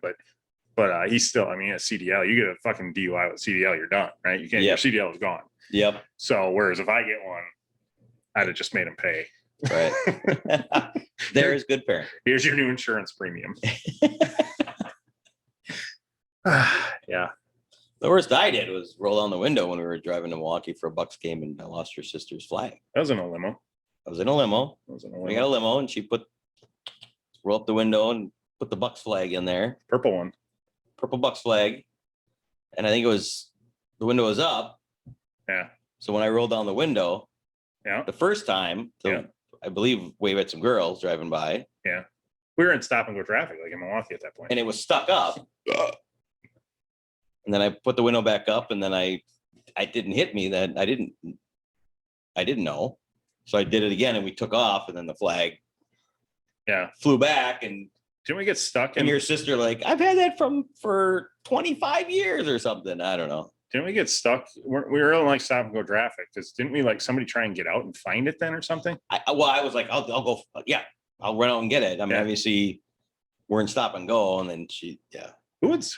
A: but he's still. I mean, at CDL, you get a fucking DUI with CDL, you're done, right? You can't. Your CDL is gone.
B: Yep.
A: So whereas if I get one, I'd have just made him pay.
B: Right. There's good parent.
A: Here's your new insurance premium. Yeah.
B: The worst I did was roll down the window when we were driving to Milwaukee for a Bucks game, and I lost your sister's flag.
A: That was in a limo.
B: I was in a limo. We got a limo, and she rolled up the window and put the Bucks flag in there.
A: Purple one.
B: Purple Bucks flag. And I think the window was up.
A: Yeah.
B: So when I rolled down the window, the first time, I believe we had some girls driving by.
A: Yeah. We were in stop and go traffic, like in Milwaukee at that point.
B: And it was stuck up. And then I put the window back up, and then I didn't hit me. That I didn't know. So I did it again, and we took off, and then the flag flew back. And
A: didn't we get stuck
B: and your sister, like, I've had that for 25 years or something. I don't know.
A: Didn't we get stuck? We were in like stop and go traffic, because didn't we like somebody try and get out and find it then or something?
B: I was like, I'll go. Yeah, I'll run out and get it. I mean, obviously we're in stop and go, and then
A: Who was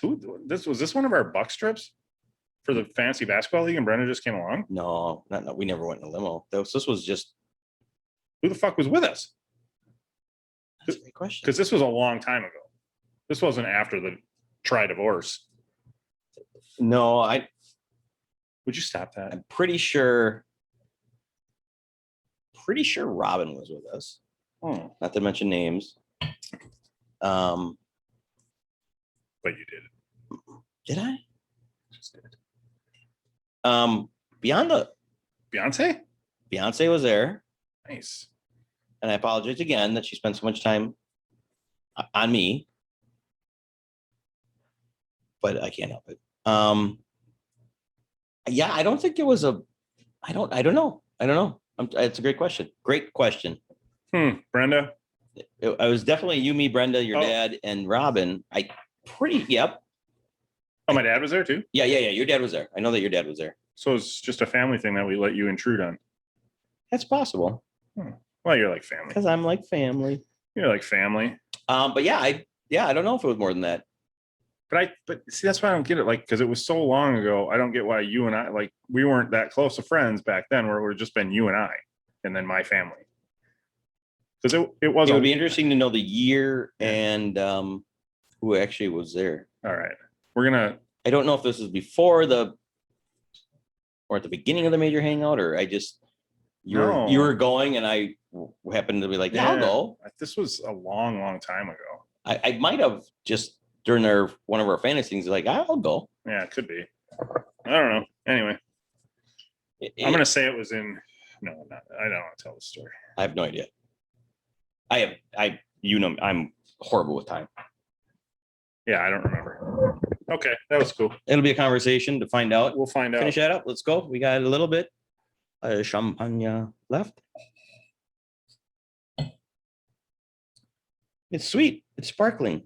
A: this one of our buck strips for the fantasy basketball league, and Brenda just came along?
B: No, we never went in a limo. This was just,
A: who the fuck was with us?
B: That's a great question.
A: Because this was a long time ago. This wasn't after the divorce.
B: No,
A: would you stop that?
B: I'm pretty sure Robin was with us.
A: Oh.
B: Not to mention names.
A: But you did.
B: Did I?
A: Just did.
B: Beyonce was there.
A: Nice.
B: And I apologize again that she spent so much time on me, but I can't help it. Yeah, I don't think it was I don't know. It's a great question.
A: Brenda?
B: I was definitely you, me, Brenda, your dad, and Robin. Yep.
A: Oh, my dad was there too?
B: Yeah. Your dad was there. I know that your dad was there.
A: So it's just a family thing that we let you intrude on.
B: That's possible.
A: Well, you're like family.
B: Because I'm like family.
A: You're like family.
B: But I don't know if it was more than that.
A: But see, that's why I don't get it. Like, because it was so long ago, I don't get why you and I, like, we weren't that close of friends back then, where it would have just been you and I, and then my family. Because it was.
B: It would be interesting to know the year and who actually was there.
A: All right,
B: I don't know if this was before or at the beginning of the major hangout, or you were going, and I happened to be like, I'll go.
A: This was a long, long time ago.
B: I might have just during one of our fantasy things, like, I'll go.
A: Yeah, it could be. I don't know. Anyway, I'm gonna say it was in. No, not. I don't want to tell the story.
B: I have no idea. I'm horrible with time.
A: Yeah, I don't remember. Okay, that was cool.
B: It'll be a conversation to find out.
A: We'll find out.
B: Finish that up. Let's go. We got a little bit champagne left. It's sweet. It's sparkling.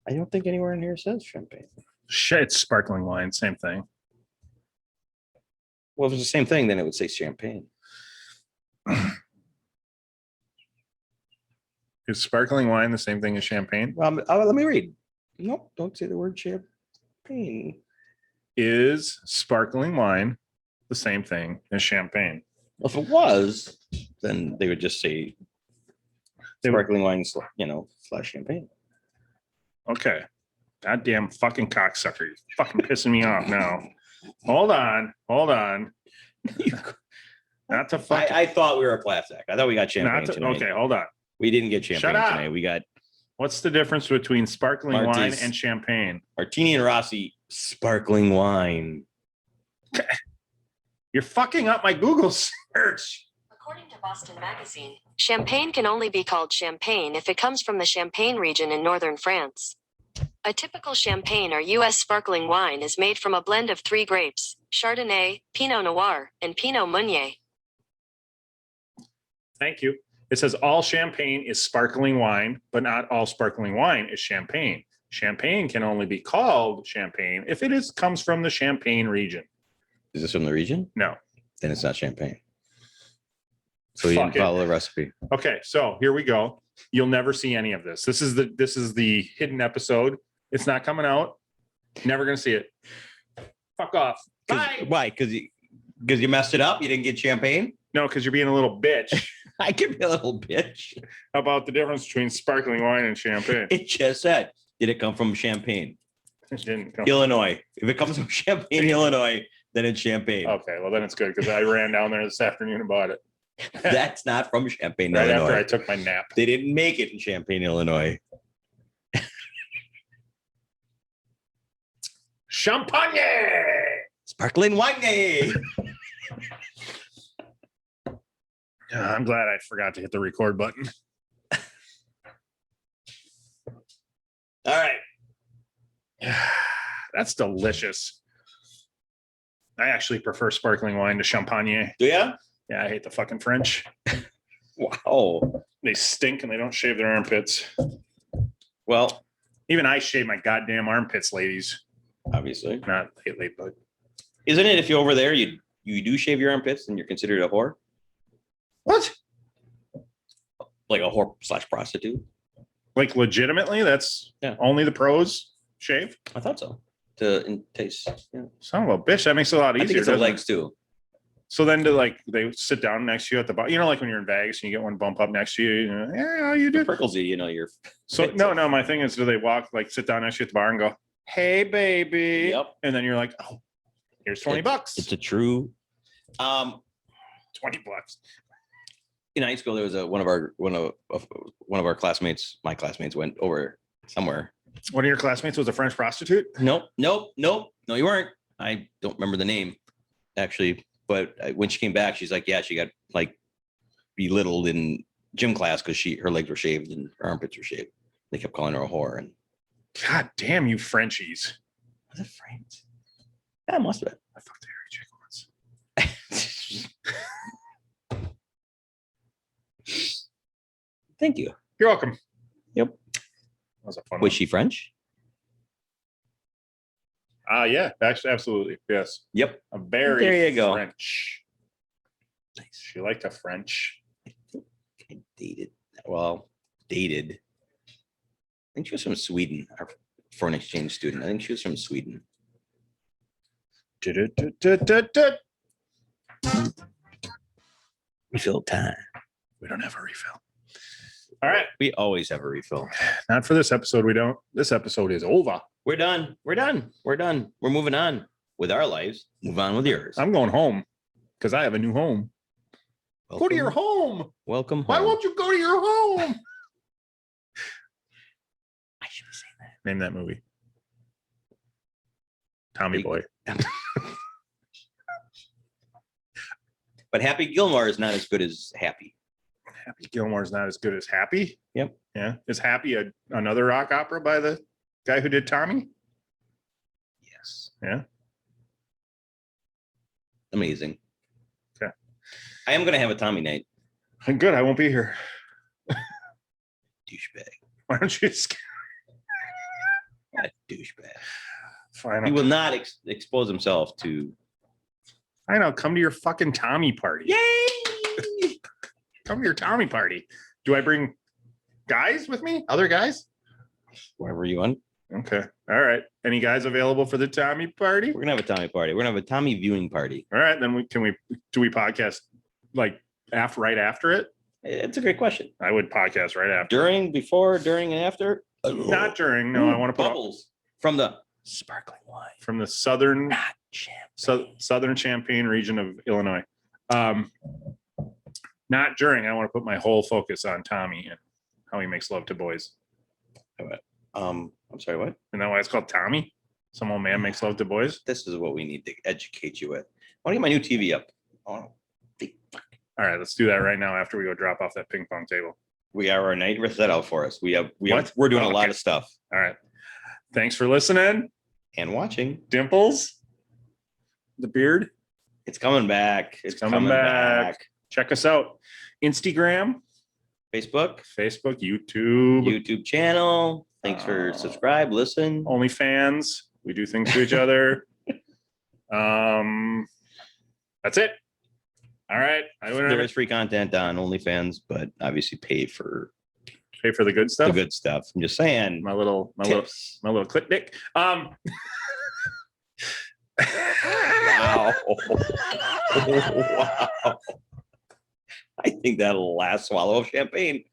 B: I don't think anywhere in here says champagne.
A: Shit, it's sparkling wine. Same thing.
B: Well, if it's the same thing, then it would say champagne.
A: Is sparkling wine the same thing as champagne?
B: Well, let me read. Nope, don't say the word champagne.
A: Is sparkling wine the same thing as champagne?
B: Well, if it was, then they would just say sparkling wine, / champagne.
A: Okay. Goddamn fucking cocksucker. You're fucking pissing me off now. Hold on. Not to fucking.
B: I thought we were a class act. I thought we got champagne tonight.
A: Okay, hold on.
B: We didn't get
A: Shut
B: champagne
A: up.
B: tonight. We got
A: What's the difference between sparkling wine
B: Marty's.
A: and champagne?
B: Martini and Rossi sparkling wine.
A: You're fucking up my Google search.
C: According to Boston Magazine, champagne can only be called champagne if it comes from the Champagne region in northern France. A typical champagne or U.S. sparkling wine is made from a blend of 3 grapes: Chardonnay, Pinot Noir, and Pinot Meunier.
A: Thank you. It says all champagne is sparkling wine, but not all sparkling wine is champagne. Champagne can only be called champagne if it comes from the Champagne region.
B: Is this from the region?
A: No.
B: Then it's not champagne. So you
A: Fuck
B: didn't
A: it.
B: follow the recipe.
A: Okay, so here we go. You'll never see any of this. This is the hidden episode. It's not coming out. Never gonna see it. Fuck off. Bye.
B: Why? Because you messed it up? You didn't get champagne?
A: No, because you're being a little bitch
B: I could be a little bitch.
A: about the difference between sparkling wine and champagne.
B: It just said, did it come from Champagne,
A: It didn't come.
B: Illinois? If it comes from Champagne, Illinois, then it's champagne.
A: Okay, well then it's good because I ran down there this afternoon and bought it
B: That's not from Champagne,
A: right
B: Illinois.
A: after I took my nap.
B: They didn't make it in Champagne, Illinois.
A: Champagne.
B: Sparkling wine.
A: I'm glad I forgot to hit the record button.
B: All right.
A: That's delicious. I actually prefer sparkling wine to champagne.
B: Do ya?
A: Yeah, I hate the fucking French.
B: Wow.
A: They stink and they don't shave their armpits.
B: Well,
A: Even I shave my goddamn armpits, ladies.
B: obviously.
A: Not lately, but
B: Isn't it if you're over there, you do shave your armpits and you're considered a whore?
A: what?
B: Like a whore / prostitute?
A: Like legitimately, that's
B: Yeah.
A: only the pros shave.
B: I thought so. To taste. Yeah.
A: Son of a bitch, that makes it a lot
B: I
A: easier.
B: think it's the
A: doesn't it?
B: legs too.
A: So then they sit down next to you at the bar. You know, like when you're in Vegas and you get one bump up next to you. You know, yeah, how you
B: It
A: do?
B: prickles you, you're.
A: So no. My thing is, do they walk like sit down next to you at the bar and go, "Hey, baby,"
B: Yep.
A: and then you're like, "Oh, here's $20.
B: It's a true.
A: $20."
B: In high school, there was one of our classmates. My classmates went over somewhere.
A: One of your classmates was a French prostitute.
B: Nope. No, you weren't. I don't remember the name actually, but when she came back, she's like, yeah, she got like belittled in gym class because her legs were shaved and her armpits were shaved. They kept calling her a whore. And
A: God damn you Frenchies!
B: was it French? That must have
A: I fucked a hairy chick once.
B: been. Thank you.
A: You're welcome.
B: Yep.
A: That was a fun
B: Was
A: one.
B: she French?
A: Yeah, actually, absolutely. Yes.
B: Yep.
A: A very
B: There you go.
A: French.
B: Nice.
A: She liked a French.
B: I dated. Well, dated. I think she was from Sweden. Our foreign exchange student. I think she was from Sweden.
A: Du-du-du-du-du-du.
B: Refill time.
A: We don't have a refill. All right.
B: We always have a refill.
A: Not for this episode. We don't. This episode is over.
B: We're done. We're done. We're done. We're moving on with our lives. Move on with yours.
A: I'm going home because I have a new home. Go to your home.
B: Welcome home.
A: Why won't you go to your home?
B: I should have said that.
A: Name that movie. Tommy Boy.
B: But Happy Gilmore is not as good as Happy.
A: Happy Gilmore's not as good as Happy.
B: Yep.
A: Yeah. Is Happy another rock opera by the guy who did Tommy?
B: Yes.
A: Yeah.
B: Amazing.
A: Okay.
B: I am going to have a Tommy night.
A: Good. I won't be here.
B: Douchebag.
A: Why don't you just
B: What a douchebag.
A: fine?
B: He will not expose himself to.
A: I know. Come to your fucking Tommy party.
B: Yay!
A: Come to your Tommy party. Do I bring guys with me? Other guys?
B: Wherever you want.
A: Okay. All right. Any guys available for the Tommy party?
B: We're gonna have a Tommy party. We're gonna have a Tommy viewing party.
A: All right. Then do we podcast like right after it?
B: It's a great question.
A: I would podcast right after.
B: During, before, during, and after.
A: Not during. No, I want to put
B: bubbles From the sparkling wine,
A: from the southern
B: not champagne.
A: southern Champaign region of Illinois. Not during. I want to put my whole focus on Tommy and how he makes love to boys.
B: I'm sorry, what?
A: Isn't that why it's called Tommy? Some old man makes love to boys.
B: This is what we need to educate you with. I want to get my new TV up. Oh,
A: All right, let's do that right now after we go drop off that ping pong table.
B: we are our night. Rest that out for us. We're
A: What?
B: doing
A: Oh,
B: a lot
A: okay.
B: of stuff
A: All right. Thanks for listening.
B: and watching.
A: Dimples, the beard.
B: It's coming back. It's
A: coming back. Check us out. Instagram,
B: Facebook,
A: YouTube,
B: channel. Thanks for subscribe, listen.
A: OnlyFans. We do things to each other. That's it. All right.
B: There is free content on OnlyFans, but obviously pay for
A: pay for the good
B: the
A: stuff.
B: good stuff. I'm just saying.
A: My little
B: Tips.
A: clip dick.
B: Wow. Wow. I think that'll last swallow of champagne.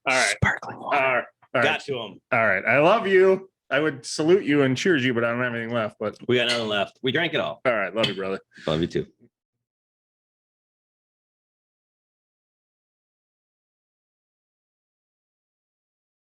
A: All right.
B: Sparkling water.
A: All right.
B: Got to him.
A: All right. I love you. I would salute you and cheers you, but I don't have anything left. But
B: We got nothing left. We drank it all.
A: all right. Love you, brother.
B: Love you too.